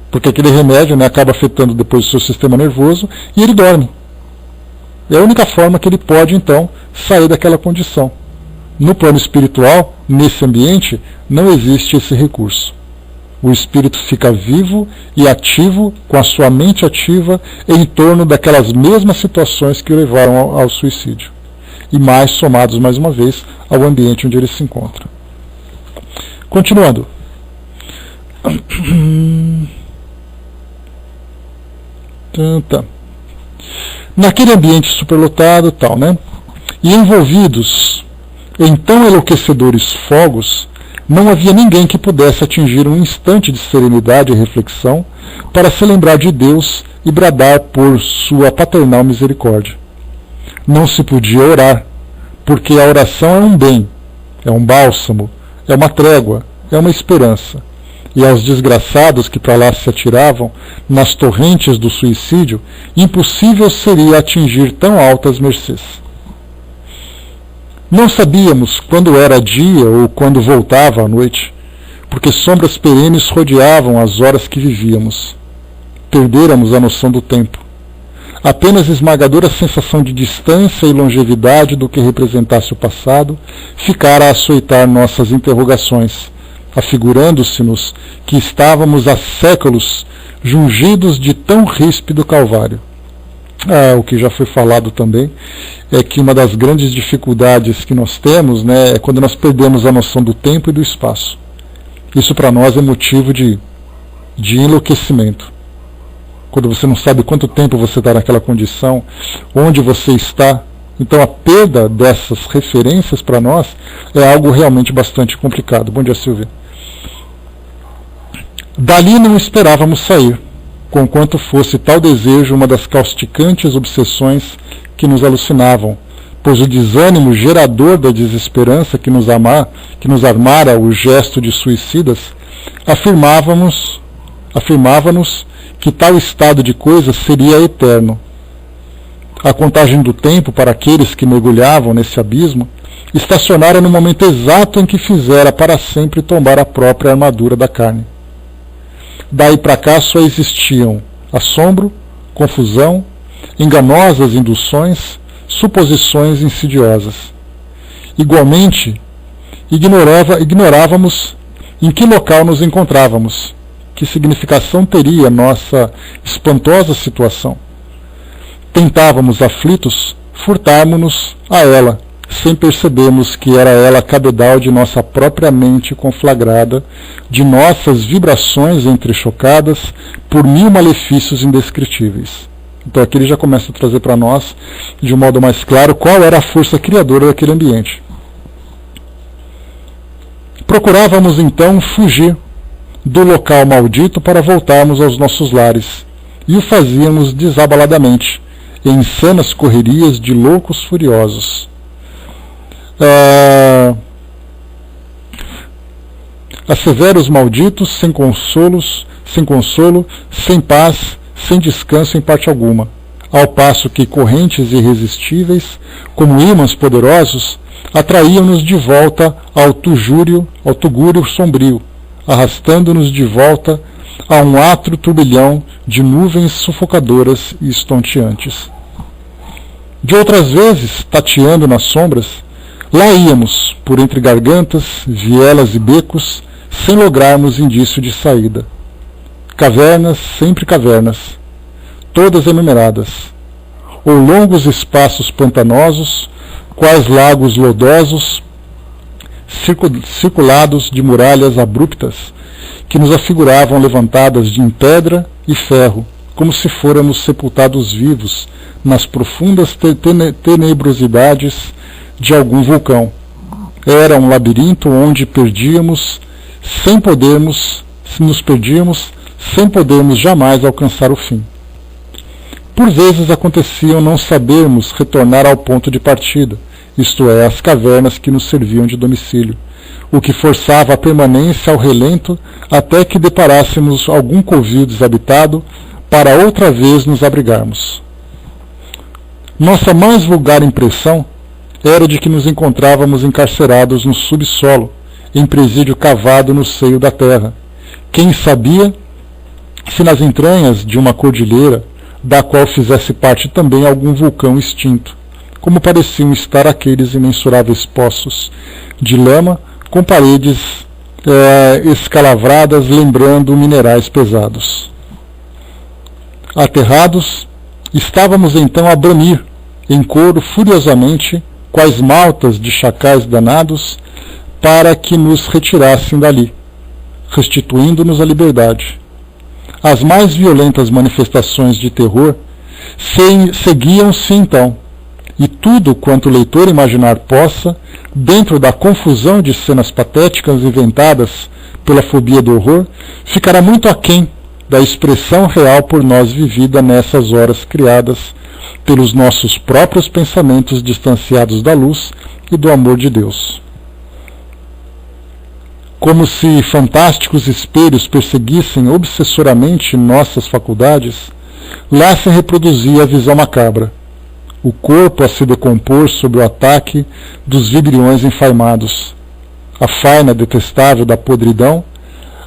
Porque aquele remédio, né, acaba afetando depois o seu sistema nervoso e ele dorme. É a única forma que ele pode, então, sair daquela condição. No plano espiritual, nesse ambiente, não existe esse recurso. O espírito fica vivo e ativo, com a sua mente ativa, em torno daquelas mesmas situações que o levaram ao suicídio. e mais somados mais uma vez ao ambiente onde ele se encontra. Continuando. Naquele ambiente superlotado, tal, né? E envolvidos em tão enlouquecedores fogos, não havia ninguém que pudesse atingir um instante de serenidade e reflexão para se lembrar de Deus e bradar por sua paternal misericórdia. Não se podia orar, porque a oração é um bem, é um bálsamo, é uma trégua, é uma esperança. E aos desgraçados que para lá se atiravam nas torrentes do suicídio, impossível seria atingir tão altas mercês. Não sabíamos quando era dia ou quando voltava a noite, porque sombras perenes rodeavam as horas que vivíamos. Perdêramos a noção do tempo. Apenas esmagadora sensação de distância e longevidade do que representasse o passado ficara a açoitar nossas interrogações, afigurando-se-nos que estávamos há séculos jungidos de tão ríspido calvário. O que já foi falado também é que uma das grandes dificuldades que nós temos, né, é quando nós perdemos a noção do tempo e do espaço. Isso para nós é motivo de enlouquecimento. Quando você não sabe quanto tempo você está naquela condição, onde você está. Então a perda dessas referências para nós é algo realmente bastante complicado. Bom dia, Silvia. Dali não esperávamos sair, conquanto fosse tal desejo uma das causticantes obsessões que nos alucinavam, pois o desânimo gerador da desesperança que nos armara o gesto de suicidas, afirmava-nos que tal estado de coisas seria eterno. A contagem do tempo para aqueles que mergulhavam nesse abismo estacionara no momento exato em que fizera para sempre tombar a própria armadura da carne. Daí para cá só existiam assombro, confusão, enganosas induções, suposições insidiosas. Igualmente, ignorávamos em que local nos encontrávamos, que significação teria nossa espantosa situação. Tentávamos, aflitos, furtarmos-nos a ela, sem percebermos que era ela a cabedal de nossa própria mente conflagrada, de nossas vibrações entrechocadas por mil malefícios indescritíveis. Então aqui ele já começa a trazer para nós, de um modo mais claro, qual era a força criadora daquele ambiente. Procurávamos então fugir do local maldito para voltarmos aos nossos lares, e o fazíamos desabaladamente, em insanas correrias de loucos furiosos. A severos malditos, sem consolo, sem paz, sem descanso em parte alguma, ao passo que correntes irresistíveis, como ímãs poderosos, atraíam-nos de volta ao tugúrio sombrio, arrastando-nos de volta a um átrio turbilhão de nuvens sufocadoras e estonteantes. De outras vezes, tateando nas sombras, lá íamos, por entre gargantas, vielas e becos, sem lograrmos indício de saída. Cavernas, sempre cavernas, todas enumeradas, ou longos espaços pantanosos, quais lagos lodosos, circulados de muralhas abruptas, que nos afiguravam levantadas de pedra e ferro, como se fôramos sepultados vivos nas profundas tenebrosidades de algum vulcão. Era um labirinto onde nos perdíamos sem podermos jamais alcançar o fim. Por vezes aconteciam não sabermos retornar ao ponto de partida, isto é, as cavernas que nos serviam de domicílio, o que forçava a permanência ao relento até que deparássemos algum covil desabitado para outra vez nos abrigarmos. Nossa mais vulgar impressão era de que nos encontrávamos encarcerados no subsolo, em presídio cavado no seio da terra. Quem sabia se nas entranhas de uma cordilheira, da qual fizesse parte também algum vulcão extinto, como pareciam estar aqueles imensuráveis poços de lama com paredes escalavradas lembrando minerais pesados. Aterrados, estávamos então a bramir, em coro furiosamente, quais maltas de chacais danados, para que nos retirassem dali, restituindo-nos a liberdade. As mais violentas manifestações de terror seguiam-se então, e tudo quanto o leitor imaginar possa, dentro da confusão de cenas patéticas inventadas pela fobia do horror, ficará muito aquém da expressão real por nós vivida nessas horas criadas pelos nossos próprios pensamentos distanciados da luz e do amor de Deus. Como se fantásticos espelhos perseguissem obsessoramente nossas faculdades, lá se reproduzia a visão macabra, o corpo a se decompor sob o ataque dos vibriões enfaimados, a faina detestável da podridão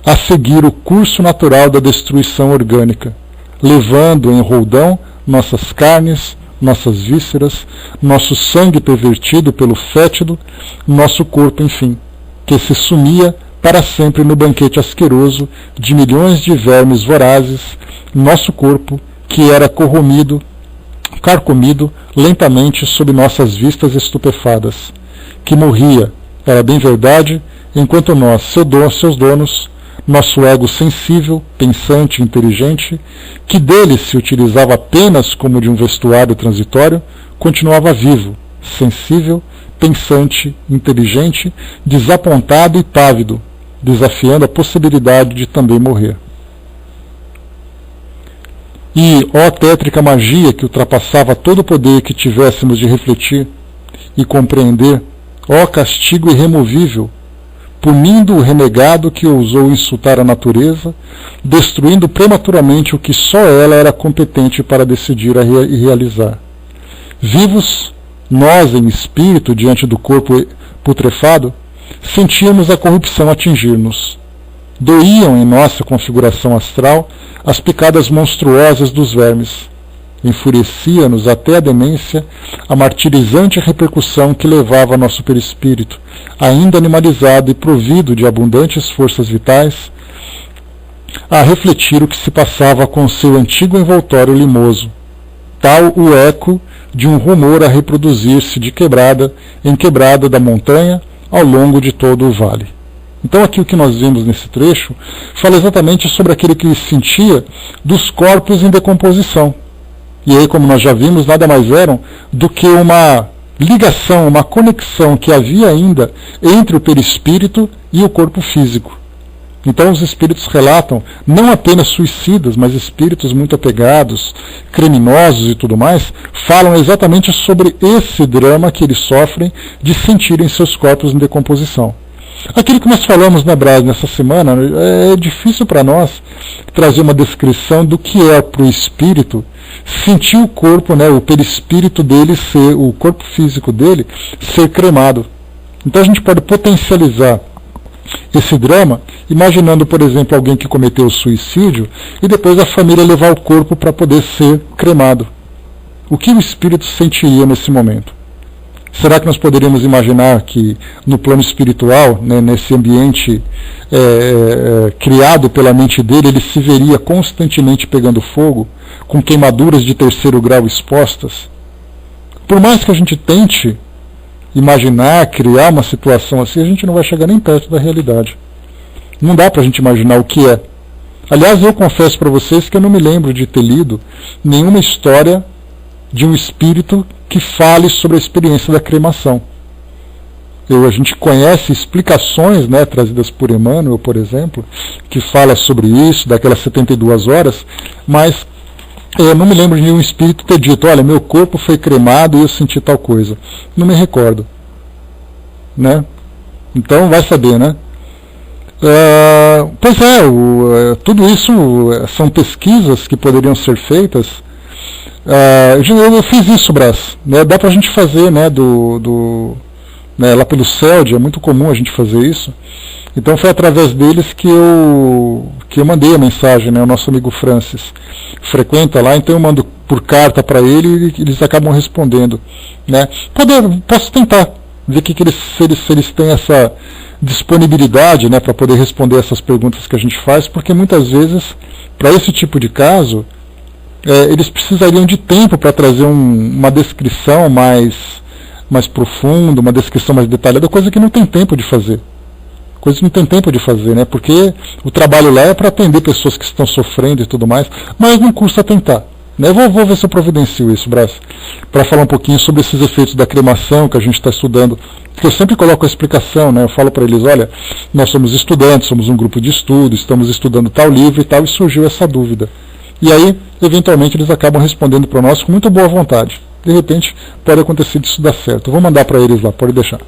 a seguir o curso natural da destruição orgânica, levando em roldão nossas carnes, nossas vísceras, nosso sangue pervertido pelo fétido, nosso corpo, enfim, que se sumia para sempre no banquete asqueroso de milhões de vermes vorazes, nosso corpo, que era carcomido lentamente sob nossas vistas estupefadas, que morria, era bem verdade, enquanto nós, seus donos, nosso ego sensível, pensante e inteligente, que dele se utilizava apenas como de um vestuário transitório, continuava vivo, sensível, pensante, inteligente, desapontado e pávido, desafiando a possibilidade de também morrer. E, ó tétrica magia que ultrapassava todo o poder que tivéssemos de refletir e compreender, ó castigo irremovível, punindo o renegado que ousou insultar a natureza, destruindo prematuramente o que só ela era competente para decidir e realizar. Vivos, nós em espírito diante do corpo putrefado, sentíamos a corrupção atingir-nos. Doíam em nossa configuração astral as picadas monstruosas dos vermes. Enfurecia-nos até a demência a martirizante repercussão que levava nosso perispírito, ainda animalizado e provido de abundantes forças vitais, a refletir o que se passava com seu antigo envoltório limoso, tal o eco de um rumor a reproduzir-se de quebrada em quebrada da montanha ao longo de todo o vale. Então aqui o que nós vimos nesse trecho fala exatamente sobre aquilo que se sentia dos corpos em decomposição. E aí, como nós já vimos, nada mais eram do que uma ligação, uma conexão que havia ainda entre o perispírito e o corpo físico. Então os espíritos relatam não apenas suicidas, mas espíritos muito apegados, criminosos e tudo mais, falam exatamente sobre esse drama que eles sofrem de sentirem seus corpos em decomposição. Aquilo que nós falamos, né, Braz, nessa semana, é difícil para nós trazer uma descrição do que é para o espírito sentir o corpo, né, o perispírito dele ser, o corpo físico dele ser cremado. Então a gente pode potencializar esse drama, imaginando, por exemplo, alguém que cometeu suicídio e depois a família levar o corpo para poder ser cremado. O que o espírito sentiria nesse momento? Será que nós poderíamos imaginar que no plano espiritual, né, nesse ambiente criado pela mente dele, ele se veria constantemente pegando fogo, com queimaduras de 3º grau expostas? Por mais que a gente tente imaginar, criar uma situação assim, a gente não vai chegar nem perto da realidade. Não dá para a gente imaginar o que é. Aliás, eu confesso para vocês que eu não me lembro de ter lido nenhuma história de um espírito que fale sobre a experiência da cremação. A gente conhece explicações, né, trazidas por Emmanuel, por exemplo, que fala sobre isso, daquelas 72 horas, mas eu não me lembro de nenhum espírito ter dito, olha, meu corpo foi cremado e eu senti tal coisa. Não me recordo. Né? Então vai saber, né? Pois é, tudo isso são pesquisas que poderiam ser feitas. Eu fiz isso, Brás, né? Dá pra gente fazer, né, né, lá pelo CELD, é muito comum a gente fazer isso. Então foi através deles que eu mandei a mensagem, né? O nosso amigo Francis frequenta lá, então eu mando por carta para ele e eles acabam respondendo, né? Posso tentar ver se eles têm essa disponibilidade, né, para poder responder essas perguntas que a gente faz, porque muitas vezes, para esse tipo de caso, eles precisariam de tempo para trazer uma descrição mais mais profunda, uma descrição mais detalhada, coisa que não tem tempo de fazer. Coisa que não tem tempo de fazer, né? Porque o trabalho lá é para atender pessoas que estão sofrendo e tudo mais, mas não custa tentar. Né? Vou ver se eu providencio isso, Brás, para falar um pouquinho sobre esses efeitos da cremação que a gente está estudando. Porque eu sempre coloco a explicação, né? Eu falo para eles, olha, nós somos estudantes, somos um grupo de estudo, estamos estudando tal livro e tal, e surgiu essa dúvida. E aí, eventualmente, eles acabam respondendo para nós com muita boa vontade. De repente, pode acontecer disso dar certo. Eu vou mandar para eles lá, pode deixar.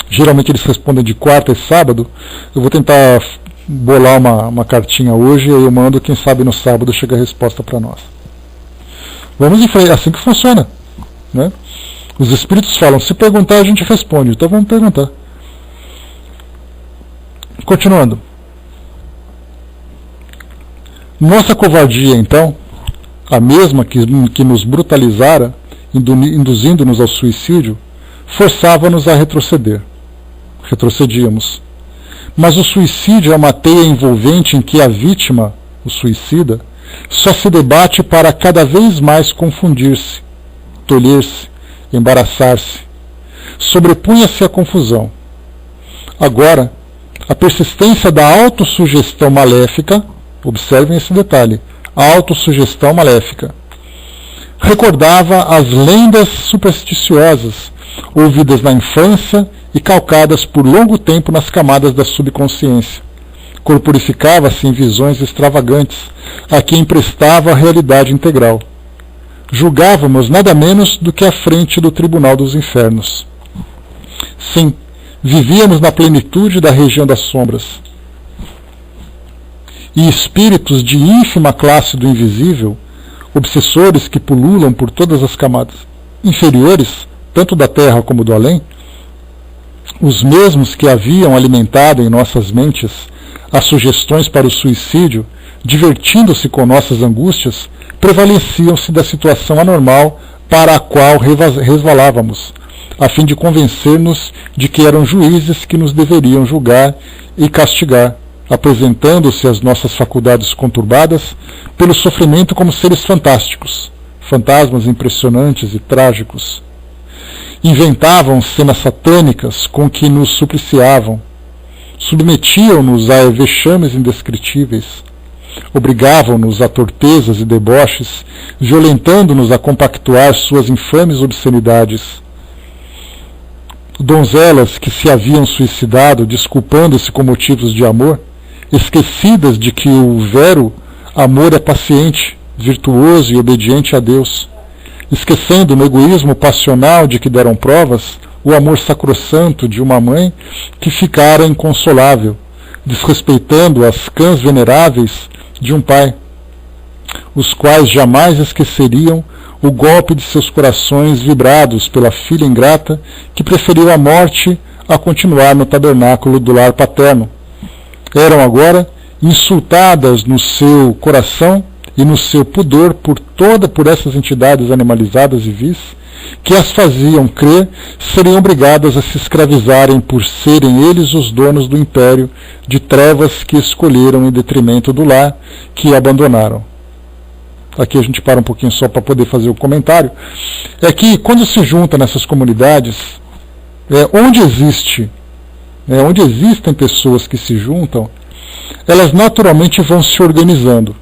Geralmente eles respondem de quarta e sábado. Eu vou tentar bolar uma cartinha hoje, e aí eu mando, quem sabe no sábado chega a resposta para nós. Vamos em frente, é assim que funciona, né? Os espíritos falam, se perguntar a gente responde, então vamos perguntar. Continuando. Nossa covardia, então, a mesma que nos brutalizara, induzindo-nos ao suicídio, forçava-nos a retroceder. Retrocedíamos. Mas o suicídio é uma teia envolvente em que a vítima, o suicida, só se debate para cada vez mais confundir-se, tolher-se, embaraçar-se. Sobrepunha-se à confusão. Agora, a persistência da autossugestão maléfica, observem esse detalhe, a autossugestão maléfica, recordava as lendas supersticiosas, ouvidas na infância e calcadas por longo tempo nas camadas da subconsciência. Corporificava-se em visões extravagantes, a que emprestava a realidade integral. Julgávamos nada menos do que à frente do tribunal dos infernos. Sim, vivíamos na plenitude da região das sombras. E espíritos de ínfima classe do invisível, obsessores que pululam por todas as camadas inferiores, tanto da terra como do além, os mesmos que haviam alimentado em nossas mentes as sugestões para o suicídio, divertindo-se com nossas angústias, prevaleciam-se da situação anormal para a qual resvalávamos, a fim de convencer-nos de que eram juízes que nos deveriam julgar e castigar, apresentando-se às nossas faculdades conturbadas pelo sofrimento como seres fantásticos, fantasmas impressionantes e trágicos. Inventavam cenas satânicas com que nos supliciavam, submetiam-nos a vexames indescritíveis, obrigavam-nos a torpezas e deboches, violentando-nos a compactuar suas infames obscenidades. Donzelas que se haviam suicidado, desculpando-se com motivos de amor, esquecidas de que o vero amor é paciente, virtuoso e obediente a Deus, esquecendo no egoísmo passional de que deram provas o amor sacrossanto de uma mãe que ficara inconsolável, desrespeitando as cãs veneráveis de um pai, os quais jamais esqueceriam o golpe de seus corações vibrados pela filha ingrata que preferiu a morte a continuar no tabernáculo do lar paterno. Eram agora insultadas no seu coração e no seu pudor por essas entidades animalizadas e vis, que as faziam crer seriam obrigadas a se escravizarem por serem eles os donos do império de trevas que escolheram em detrimento do lar que abandonaram. Aqui a gente para um pouquinho só para poder fazer o comentário. É que quando se junta nessas comunidades, onde existem pessoas que se juntam, elas naturalmente vão se organizando.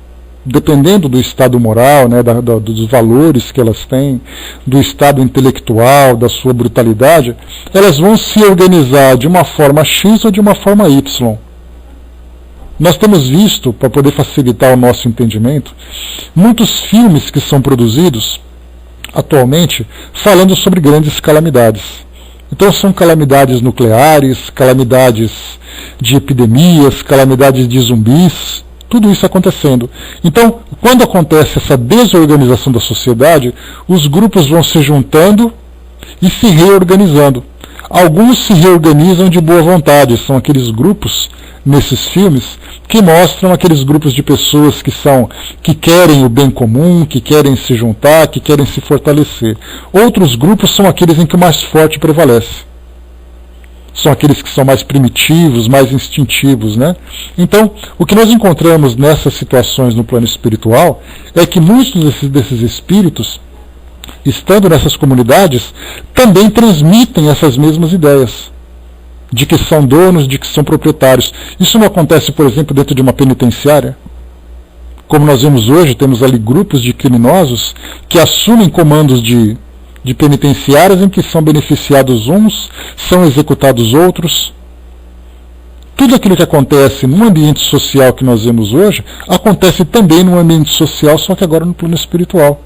Dependendo do estado moral, né, dos valores que elas têm, do estado intelectual, da sua brutalidade, elas vão se organizar de uma forma X ou de uma forma Y. Nós temos visto, para poder facilitar o nosso entendimento, muitos filmes que são produzidos atualmente falando sobre grandes calamidades. Então são calamidades nucleares, calamidades de epidemias, calamidades de zumbis, tudo isso acontecendo. Então, quando acontece essa desorganização da sociedade, os grupos vão se juntando e se reorganizando. Alguns se reorganizam de boa vontade, são aqueles grupos, nesses filmes, que mostram aqueles grupos de pessoas que querem o bem comum, que querem se juntar, que querem se fortalecer. Outros grupos são aqueles em que o mais forte prevalece. São aqueles que são mais primitivos, mais instintivos, né? Então, o que nós encontramos nessas situações no plano espiritual é que muitos desses espíritos estando nessas comunidades, também transmitem essas mesmas ideias, de que são donos, de que são proprietários. Isso não acontece, por exemplo, dentro de uma penitenciária? Como nós vemos hoje, temos ali grupos de criminosos que assumem comandos de penitenciárias em que são beneficiados uns, são executados outros. Tudo aquilo que acontece no ambiente social que nós vemos hoje, acontece também no ambiente social, só que agora no plano espiritual.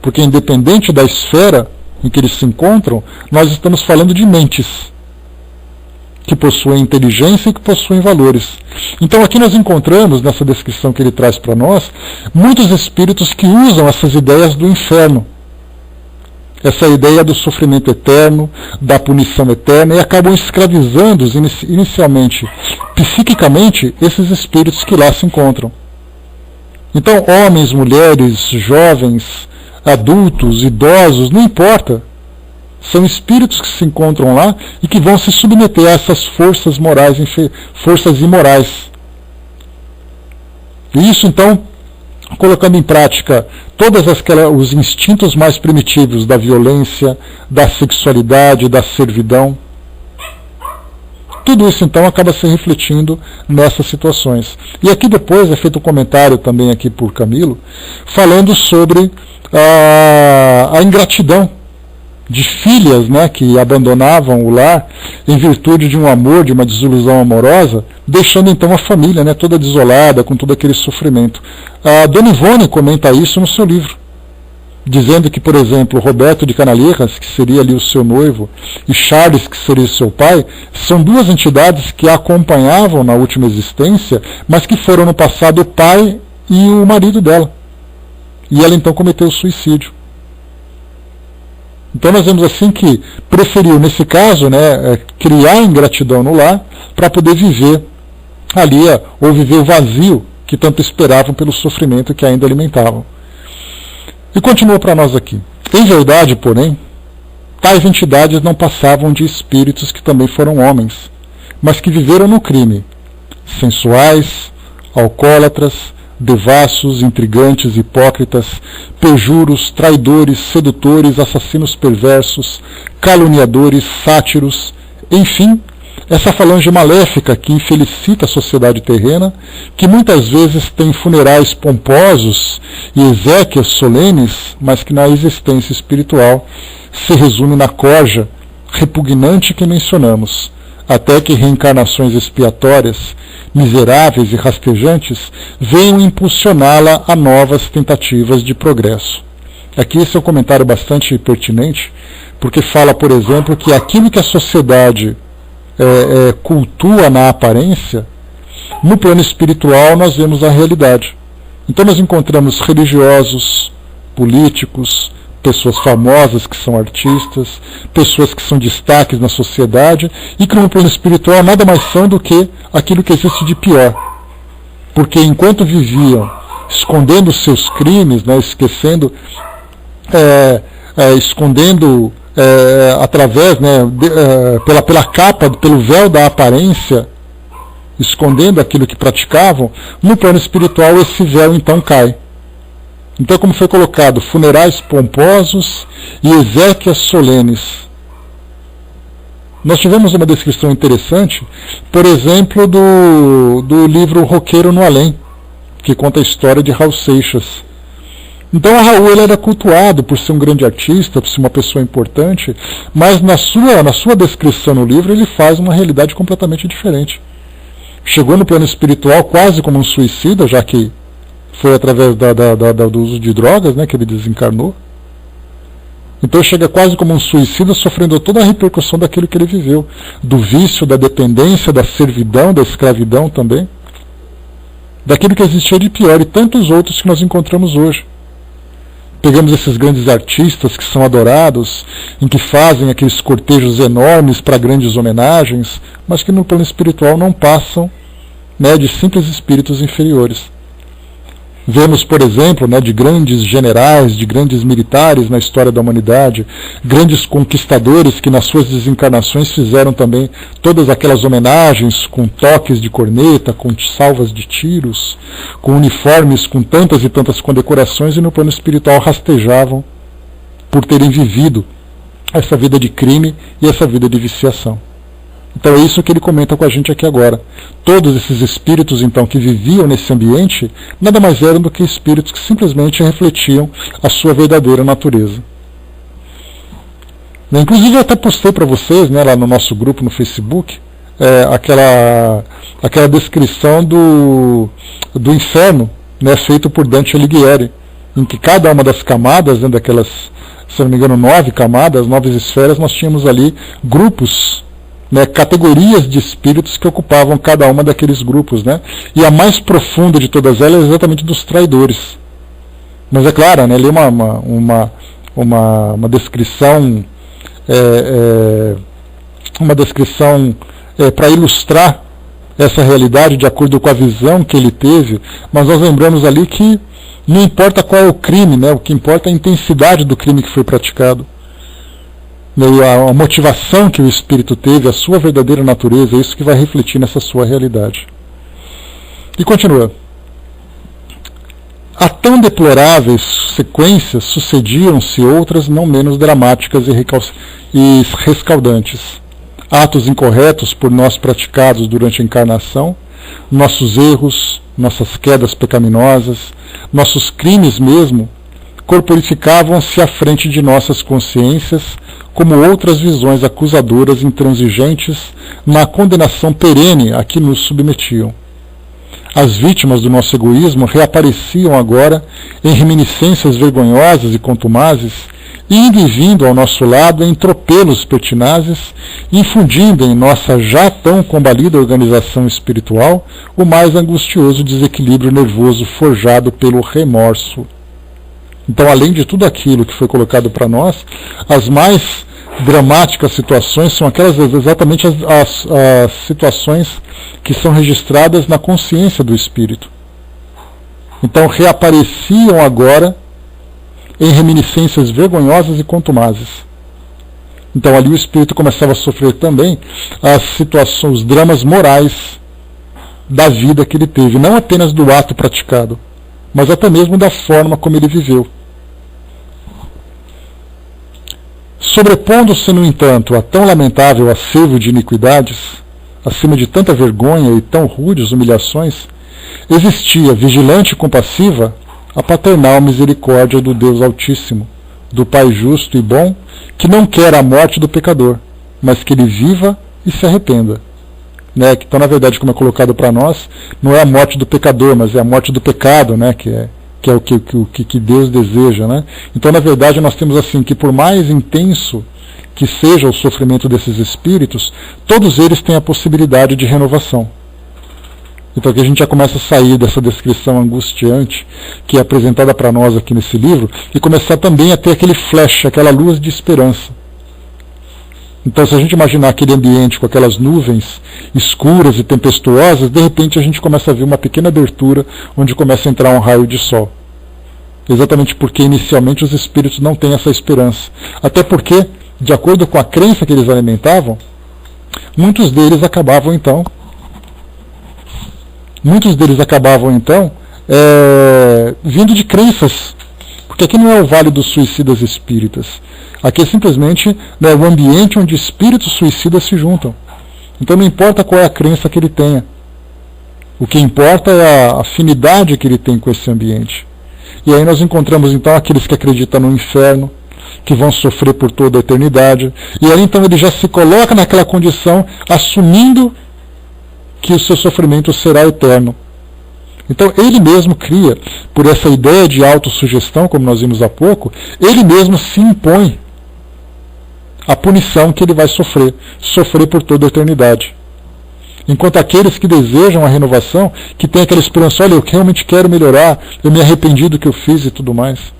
Porque independente da esfera em que eles se encontram, nós estamos falando de mentes que possuem inteligência e que possuem valores. Então aqui nós encontramos, nessa descrição que ele traz para nós, muitos espíritos que usam essas ideias do inferno, essa ideia do sofrimento eterno, da punição eterna, e acabam escravizando inicialmente, psiquicamente, esses espíritos que lá se encontram. Então homens, mulheres, jovens, adultos, idosos, não importa. São espíritos que se encontram lá e que vão se submeter a essas forças morais, forças imorais. E isso, então, colocando em prática todos os instintos mais primitivos da violência, da sexualidade, da servidão. Tudo isso, então, acaba se refletindo nessas situações. E aqui depois é feito um comentário também aqui por Camilo, falando sobre a ingratidão de filhas, né, que abandonavam o lar em virtude de um amor, de uma desilusão amorosa, deixando então a família, né, toda desolada, com todo aquele sofrimento. A Dona Ivone comenta isso no seu livro, dizendo que, por exemplo, Roberto de Canalejas, que seria ali o seu noivo, e Charles, que seria seu pai, são duas entidades que a acompanhavam na última existência, mas que foram no passado o pai e o marido dela. E ela então cometeu suicídio. Então nós vemos assim que preferiu, nesse caso, né, criar ingratidão no lar para poder viver ali, ou viver o vazio que tanto esperavam pelo sofrimento que ainda alimentavam. E continua para nós aqui. Em verdade, porém, tais entidades não passavam de espíritos que também foram homens, mas que viveram no crime, sensuais, alcoólatras, devassos, intrigantes, hipócritas, perjuros, traidores, sedutores, assassinos perversos, caluniadores, sátiros, enfim, essa falange maléfica que infelicita a sociedade terrena, que muitas vezes tem funerais pomposos e exéquias solenes, mas que na existência espiritual se resume na corja repugnante que mencionamos, até que reencarnações expiatórias, miseráveis e rastejantes, venham impulsioná-la a novas tentativas de progresso. Aqui esse é um comentário bastante pertinente, porque fala, por exemplo, que aquilo que a sociedade cultua na aparência, no plano espiritual nós vemos a realidade. Então nós encontramos religiosos, políticos, pessoas famosas que são artistas, pessoas que são destaques na sociedade e que no plano espiritual nada mais são do que aquilo que existe de pior. Porque enquanto viviam escondendo seus crimes, né, escondendo através, né, pela capa, pelo véu da aparência, escondendo aquilo que praticavam, no plano espiritual esse véu então cai. Então, como foi colocado, funerais pomposos e exéquias solenes. Nós tivemos uma descrição interessante, por exemplo, do livro Roqueiro no Além, que conta a história de Raul Seixas. Então, Raul ele era cultuado por ser um grande artista, por ser uma pessoa importante, mas na sua descrição no livro ele faz uma realidade completamente diferente. Chegou no plano espiritual quase como um suicida, já que foi através do uso de drogas, né, que ele desencarnou. Então chega quase como um suicida, sofrendo toda a repercussão daquilo que ele viveu, do vício, da dependência, da servidão, da escravidão também, daquilo que existia de pior, e tantos outros que nós encontramos hoje. Pegamos esses grandes artistas que são adorados, em que fazem aqueles cortejos enormes para grandes homenagens, mas que no plano espiritual não passam, né, de simples espíritos inferiores. Vemos, por exemplo, né, de grandes generais, de grandes militares na história da humanidade, grandes conquistadores que nas suas desencarnações fizeram também todas aquelas homenagens com toques de corneta, com salvas de tiros, com uniformes com tantas e tantas condecorações, e no plano espiritual rastejavam por terem vivido essa vida de crime e essa vida de viciação. Então é isso que ele comenta com a gente aqui agora. Todos esses espíritos, então, que viviam nesse ambiente, nada mais eram do que espíritos que simplesmente refletiam a sua verdadeira natureza. Inclusive eu até postei para vocês, né, lá no nosso grupo no Facebook, aquela descrição do inferno, né, feito por Dante Alighieri, em que cada uma das camadas, né, daquelas, se não me engano, 9 camadas, 9 esferas, nós tínhamos ali grupos, né, categorias de espíritos que ocupavam cada uma daqueles grupos, né? E a mais profunda de todas elas é exatamente dos traidores. Mas é claro, né, ali uma descrição para ilustrar essa realidade de acordo com a visão que ele teve, mas nós lembramos ali que não importa qual é o crime, né, o que importa é a intensidade do crime que foi praticado. A motivação que o espírito teve, a sua verdadeira natureza, é isso que vai refletir nessa sua realidade. E continua. A tão deploráveis sequências sucediam-se outras não menos dramáticas e rescaldantes. Atos incorretos por nós praticados durante a encarnação, nossos erros, nossas quedas pecaminosas, nossos crimes mesmo, corporificavam-se à frente de nossas consciências como outras visões acusadoras intransigentes na condenação perene a que nos submetiam. As vítimas do nosso egoísmo reapareciam agora em reminiscências vergonhosas e contumazes, indo e vindo ao nosso lado em tropelos pertinazes, infundindo em nossa já tão combalida organização espiritual o mais angustioso desequilíbrio nervoso forjado pelo remorso. Então, além de tudo aquilo que foi colocado para nós, as mais dramáticas situações são aquelas exatamente as situações que são registradas na consciência do espírito. Então, reapareciam agora em reminiscências vergonhosas e contumazes. Então, ali o espírito começava a sofrer também as situações, os dramas morais da vida que ele teve, não apenas do ato praticado, mas até mesmo da forma como ele viveu. Sobrepondo-se, no entanto, a tão lamentável acervo de iniquidades, acima de tanta vergonha e tão rudes humilhações, existia, vigilante e compassiva, a paternal misericórdia do Deus Altíssimo, do Pai justo e bom, que não quer a morte do pecador, mas que ele viva e se arrependa. Né? Então, na verdade, como é colocado para nós, não é a morte do pecador, mas é a morte do pecado, né? que é o que Deus deseja. Né? Então, na verdade, nós temos assim, que por mais intenso que seja o sofrimento desses espíritos, todos eles têm a possibilidade de renovação. Então aqui a gente já começa a sair dessa descrição angustiante que é apresentada para nós aqui nesse livro e começar também a ter aquele flash, aquela luz de esperança. Então, se a gente imaginar aquele ambiente com aquelas nuvens escuras e tempestuosas, de repente a gente começa a ver uma pequena abertura onde começa a entrar um raio de sol. Exatamente porque inicialmente os espíritos não têm essa esperança. Até porque, de acordo com a crença que eles alimentavam, muitos deles acabavam então vindo de crenças, porque aqui não é o Vale dos Suicidas Espíritas, aqui é simplesmente, né, o ambiente onde espíritos suicidas se juntam. Então não importa qual é a crença que ele tenha, o que importa é a afinidade que ele tem com esse ambiente. E aí nós encontramos então aqueles que acreditam no inferno, que vão sofrer por toda a eternidade, e aí então ele já se coloca naquela condição, assumindo que o seu sofrimento será eterno. Então ele mesmo cria, por essa ideia de autossugestão, como nós vimos há pouco, ele mesmo se impõe a punição que ele vai sofrer por toda a eternidade. Enquanto aqueles que desejam a renovação, que têm aquela esperança, olha, eu realmente quero melhorar, eu me arrependi do que eu fiz e tudo mais.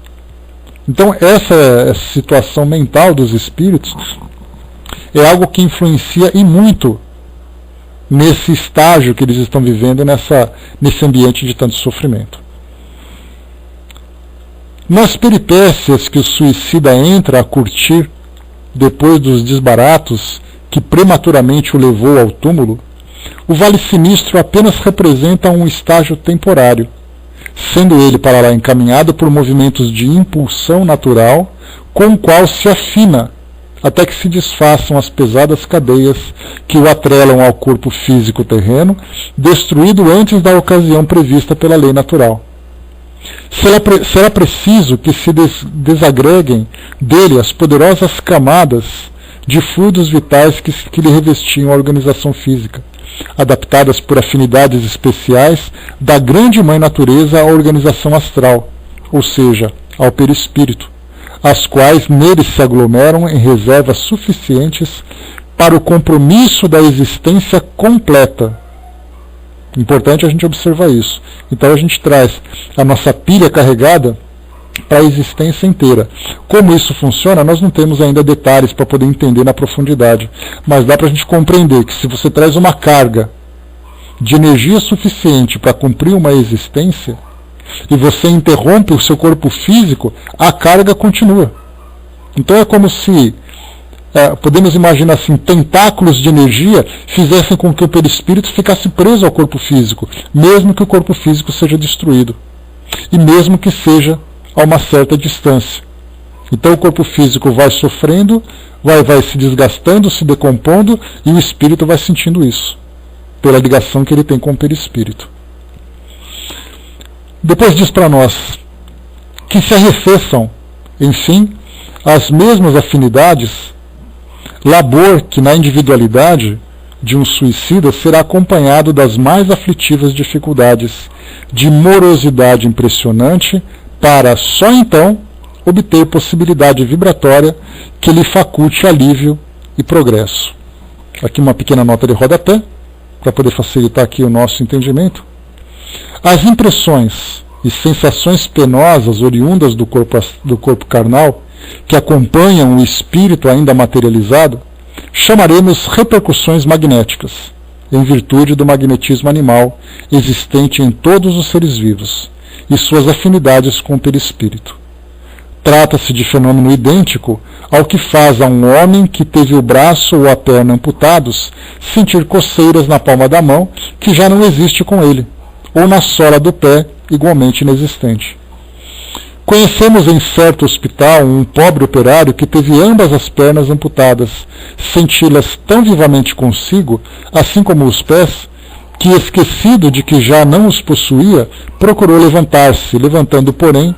Então essa situação mental dos espíritos é algo que influencia e muito nesse estágio que eles estão vivendo, nesse ambiente de tanto sofrimento. Nas peripécias que o suicida entra a curtir depois dos desbaratos que prematuramente o levou ao túmulo, o vale sinistro apenas representa um estágio temporário, sendo ele para lá encaminhado por movimentos de impulsão natural, com o qual se afina, até que se desfaçam as pesadas cadeias que o atrelam ao corpo físico terreno, destruído antes da ocasião prevista pela lei natural. Será preciso que se desagreguem dele as poderosas camadas de fluidos vitais que lhe revestiam a organização física, adaptadas por afinidades especiais da grande mãe natureza à organização astral, ou seja, ao perispírito, as quais nele se aglomeram em reservas suficientes para o compromisso da existência completa. Importante a gente observar isso. Então a gente traz a nossa pilha carregada para a existência inteira. Como isso funciona, nós não temos ainda detalhes para poder entender na profundidade, mas dá para a gente compreender que se você traz uma carga de energia suficiente para cumprir uma existência, e você interrompe o seu corpo físico, a carga continua. Então é como se, podemos imaginar assim, tentáculos de energia fizessem com que o perispírito ficasse preso ao corpo físico, mesmo que o corpo físico seja destruído, e mesmo que seja a uma certa distância. Então o corpo físico vai sofrendo, vai se desgastando, se decompondo, e o espírito vai sentindo isso, pela ligação que ele tem com o perispírito. Depois diz para nós que se arrefeçam, enfim, as mesmas afinidades, labor que na individualidade de um suicida será acompanhado das mais aflitivas dificuldades, de morosidade impressionante, para só então obter possibilidade vibratória que lhe faculte alívio e progresso. Aqui uma pequena nota de rodapé, para poder facilitar aqui o nosso entendimento. As impressões e sensações penosas oriundas do corpo carnal, que acompanham o espírito ainda materializado, chamaremos repercussões magnéticas, em virtude do magnetismo animal existente em todos os seres vivos e suas afinidades com o perispírito. Trata-se de fenômeno idêntico ao que faz a um homem que teve o braço ou a perna amputados sentir coceiras na palma da mão que já não existe com ele, ou na sola do pé, igualmente inexistente. Conhecemos em certo hospital um pobre operário que teve ambas as pernas amputadas, senti-las tão vivamente consigo, assim como os pés, que, esquecido de que já não os possuía, procurou levantar-se, levando, porém,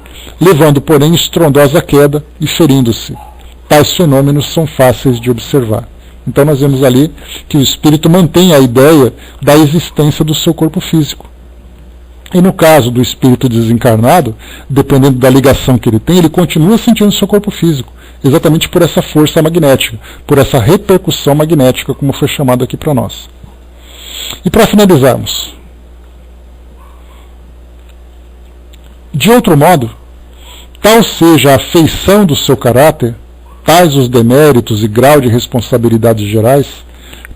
estrondosa queda e ferindo-se. Tais fenômenos são fáceis de observar. Então nós vemos ali que o espírito mantém a ideia da existência do seu corpo físico. E no caso do espírito desencarnado, dependendo da ligação que ele tem, ele continua sentindo seu corpo físico, exatamente por essa força magnética, por essa repercussão magnética, como foi chamado aqui para nós. E para finalizarmos, de outro modo, tal seja a feição do seu caráter, tais os deméritos e grau de responsabilidades gerais,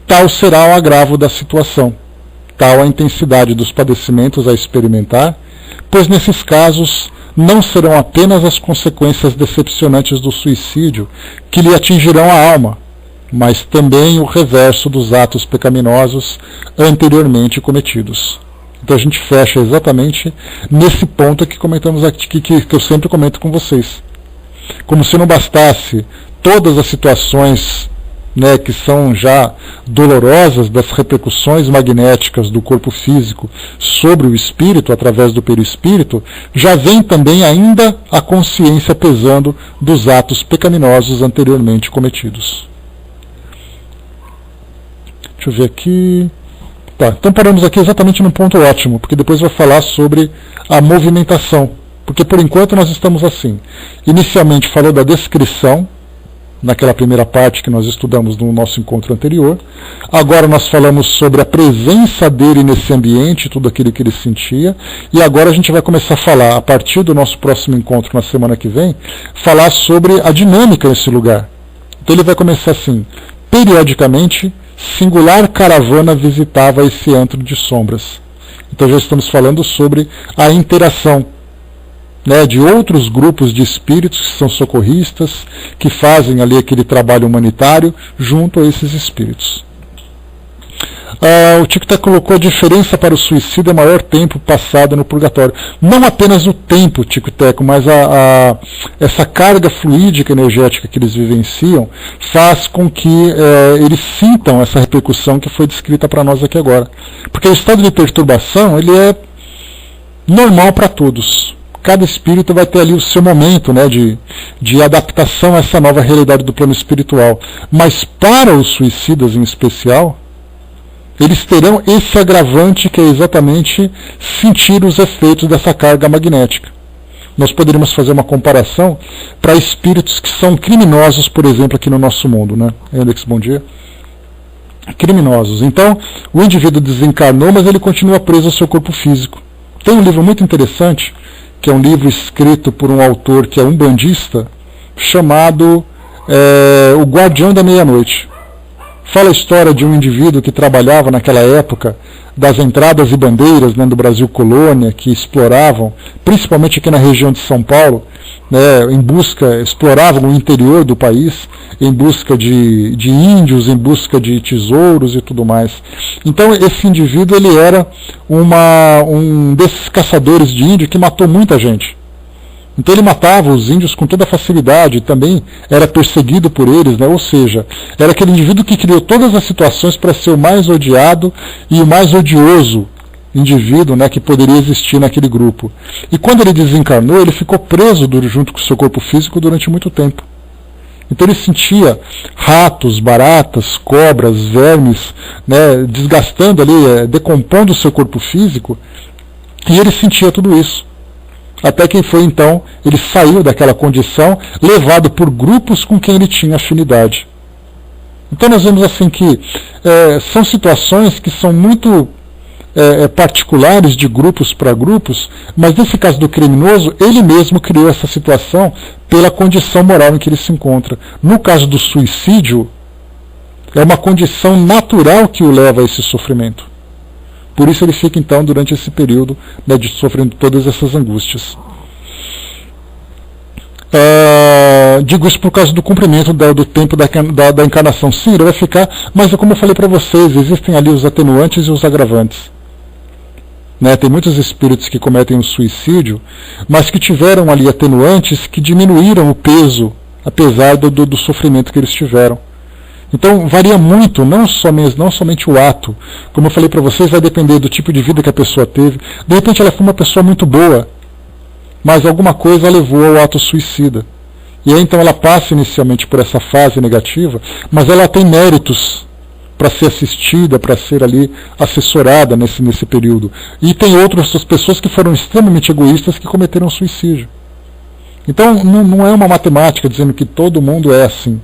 tal será o agravo da situação, tal a intensidade dos padecimentos a experimentar, pois nesses casos não serão apenas as consequências decepcionantes do suicídio que lhe atingirão a alma, mas também o reverso dos atos pecaminosos anteriormente cometidos. Então a gente fecha exatamente nesse ponto que comentamos aqui, que eu sempre comento com vocês. Como se não bastasse todas as situações, que são já dolorosas das repercussões magnéticas do corpo físico sobre o espírito, através do perispírito, já vem também ainda a consciência pesando dos atos pecaminosos anteriormente cometidos. Deixa eu ver aqui. Tá, então paramos aqui exatamente num ponto ótimo, porque depois vai falar sobre a movimentação. Porque por enquanto nós estamos assim. Inicialmente falou da descrição, naquela primeira parte que nós estudamos no nosso encontro anterior. Agora nós falamos sobre a presença dele nesse ambiente, tudo aquilo que ele sentia. E agora a gente vai começar a falar, a partir do nosso próximo encontro na semana que vem, falar sobre a dinâmica nesse lugar. Então ele vai começar assim: periodicamente, singular caravana visitava esse antro de sombras. Então já estamos falando sobre a interação de outros grupos de espíritos que são socorristas, que fazem ali aquele trabalho humanitário junto a esses espíritos. O Tico Teco colocou: a diferença para o suicida é maior tempo passado no purgatório. Não apenas o tempo, Tico Teco, mas essa carga fluídica energética que eles vivenciam faz com que eles sintam essa repercussão que foi descrita para nós aqui agora. Porque o estado de perturbação, ele é normal para todos. Cada espírito vai ter ali o seu momento, né, de adaptação a essa nova realidade do plano espiritual. Mas para os suicidas em especial, eles terão esse agravante, que é exatamente sentir os efeitos dessa carga magnética. Nós poderíamos fazer uma comparação para espíritos que são criminosos, por exemplo, aqui no nosso mundo, né? Alex, bom dia. Criminosos. Então, o indivíduo desencarnou, mas ele continua preso ao seu corpo físico. Tem um livro muito interessante, que é um livro escrito por um autor que é umbandista, chamado O Guardião da Meia-Noite. Fala a história de um indivíduo que trabalhava naquela época das entradas e bandeiras, né, do Brasil colônia, que exploravam, principalmente aqui na região de São Paulo, né, exploravam o interior do país, em busca de índios, em busca de tesouros e tudo mais. Então esse indivíduo, ele era um desses caçadores de índio que matou muita gente. Então ele matava os índios com toda facilidade, também era perseguido por eles, né? Ou seja, era aquele indivíduo que criou todas as situações para ser o mais odiado e o mais odioso indivíduo, né, que poderia existir naquele grupo. E quando ele desencarnou, ele ficou preso junto com o seu corpo físico durante muito tempo. Então ele sentia ratos, baratas, cobras, vermes, né, desgastando ali, decompondo o seu corpo físico, e ele sentia tudo isso. Até que foi então, ele saiu daquela condição, levado por grupos com quem ele tinha afinidade. Então nós vemos assim que são situações que são muito particulares de grupos para grupos, mas nesse caso do criminoso, ele mesmo criou essa situação pela condição moral em que ele se encontra. No caso do suicídio, é uma condição natural que o leva a esse sofrimento. Por isso ele fica então durante esse período, né, sofrendo todas essas angústias. Digo isso por causa do cumprimento do tempo da encarnação. Sim, ele vai ficar, mas como eu falei para vocês, existem ali os atenuantes e os agravantes. Né, tem muitos espíritos que cometem um suicídio, mas que tiveram ali atenuantes que diminuíram o peso, apesar do sofrimento que eles tiveram. Então varia muito, não somente o ato. Como eu falei para vocês, vai depender do tipo de vida que a pessoa teve. De repente ela foi uma pessoa muito boa, mas alguma coisa a levou ao ato suicida. E aí então ela passa inicialmente por essa fase negativa, mas ela tem méritos para ser assistida, para ser ali assessorada nesse período. E tem outras pessoas que foram extremamente egoístas que cometeram suicídio. Então não é uma matemática dizendo que todo mundo é assim.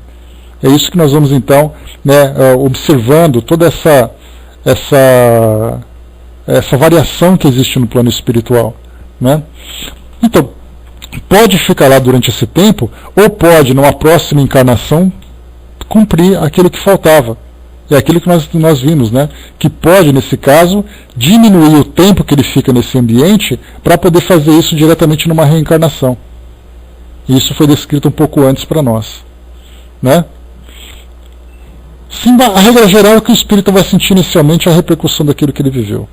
É isso que nós vamos então, né, observando toda essa variação que existe no plano espiritual, né? Então, pode ficar lá durante esse tempo, ou pode, numa próxima encarnação, cumprir aquilo que faltava. É aquilo que nós vimos, né? Que pode, nesse caso, diminuir o tempo que ele fica nesse ambiente para poder fazer isso diretamente numa reencarnação. E isso foi descrito um pouco antes para nós, né? Sim, a regra geral é que o espírito vai sentir inicialmente a repercussão daquilo que ele viveu,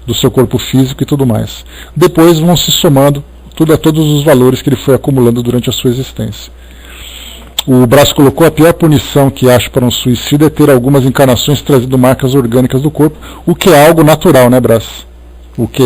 do seu corpo físico e tudo mais. Depois vão se somando a todos os valores que ele foi acumulando durante a sua existência. O Brás colocou: a pior punição que acho para um suicida é ter algumas encarnações trazendo marcas orgânicas do corpo, o que é algo natural, né, Brás? O que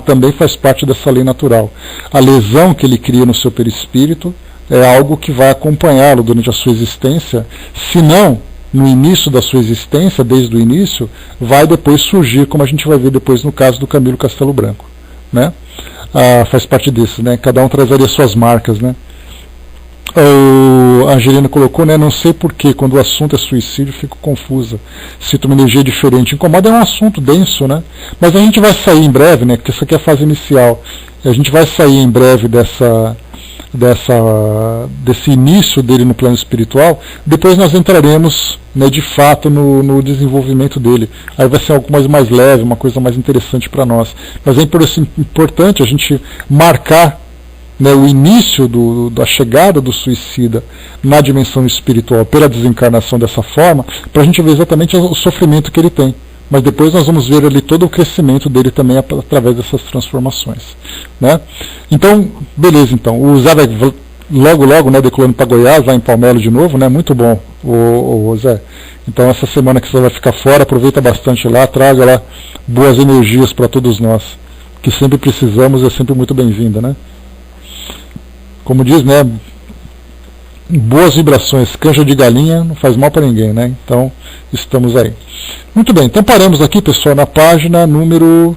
também faz parte dessa lei natural. A lesão que ele cria no seu perispírito é algo que vai acompanhá-lo durante a sua existência, se não no início da sua existência, desde o início, vai depois surgir, como a gente vai ver depois no caso do Camilo Castelo Branco, né? Faz parte disso, né? Cada um trazaria suas marcas, né? A Angelina colocou, né? Não sei porquê, quando o assunto é suicídio, fico confusa. Sinto uma energia diferente. Incomoda, é um assunto denso, né? Mas a gente vai sair em breve, né? Porque isso aqui é a fase inicial. A gente vai sair em breve desse início dele no plano espiritual. Depois nós entraremos, né, de fato no desenvolvimento dele. Aí vai ser algo mais leve, uma coisa mais interessante para nós. Mas é importante a gente marcar, né, o início da chegada do suicida na dimensão espiritual pela desencarnação dessa forma, para a gente ver exatamente o sofrimento que ele tem. mas depois nós vamos ver ali todo o crescimento dele também através dessas transformações, né? Então, beleza, então, o Zé vai logo, né, decolando para Goiás, lá em Palmelo de novo, né? Muito bom, o Zé. Então essa semana que você vai ficar fora, aproveita bastante lá, traga lá boas energias para todos nós, que sempre precisamos, é sempre muito bem-vinda, né? Como diz, né, boas vibrações, canja de galinha não faz mal para ninguém, né? Então estamos aí. Muito bem, então paramos aqui, pessoal, na página número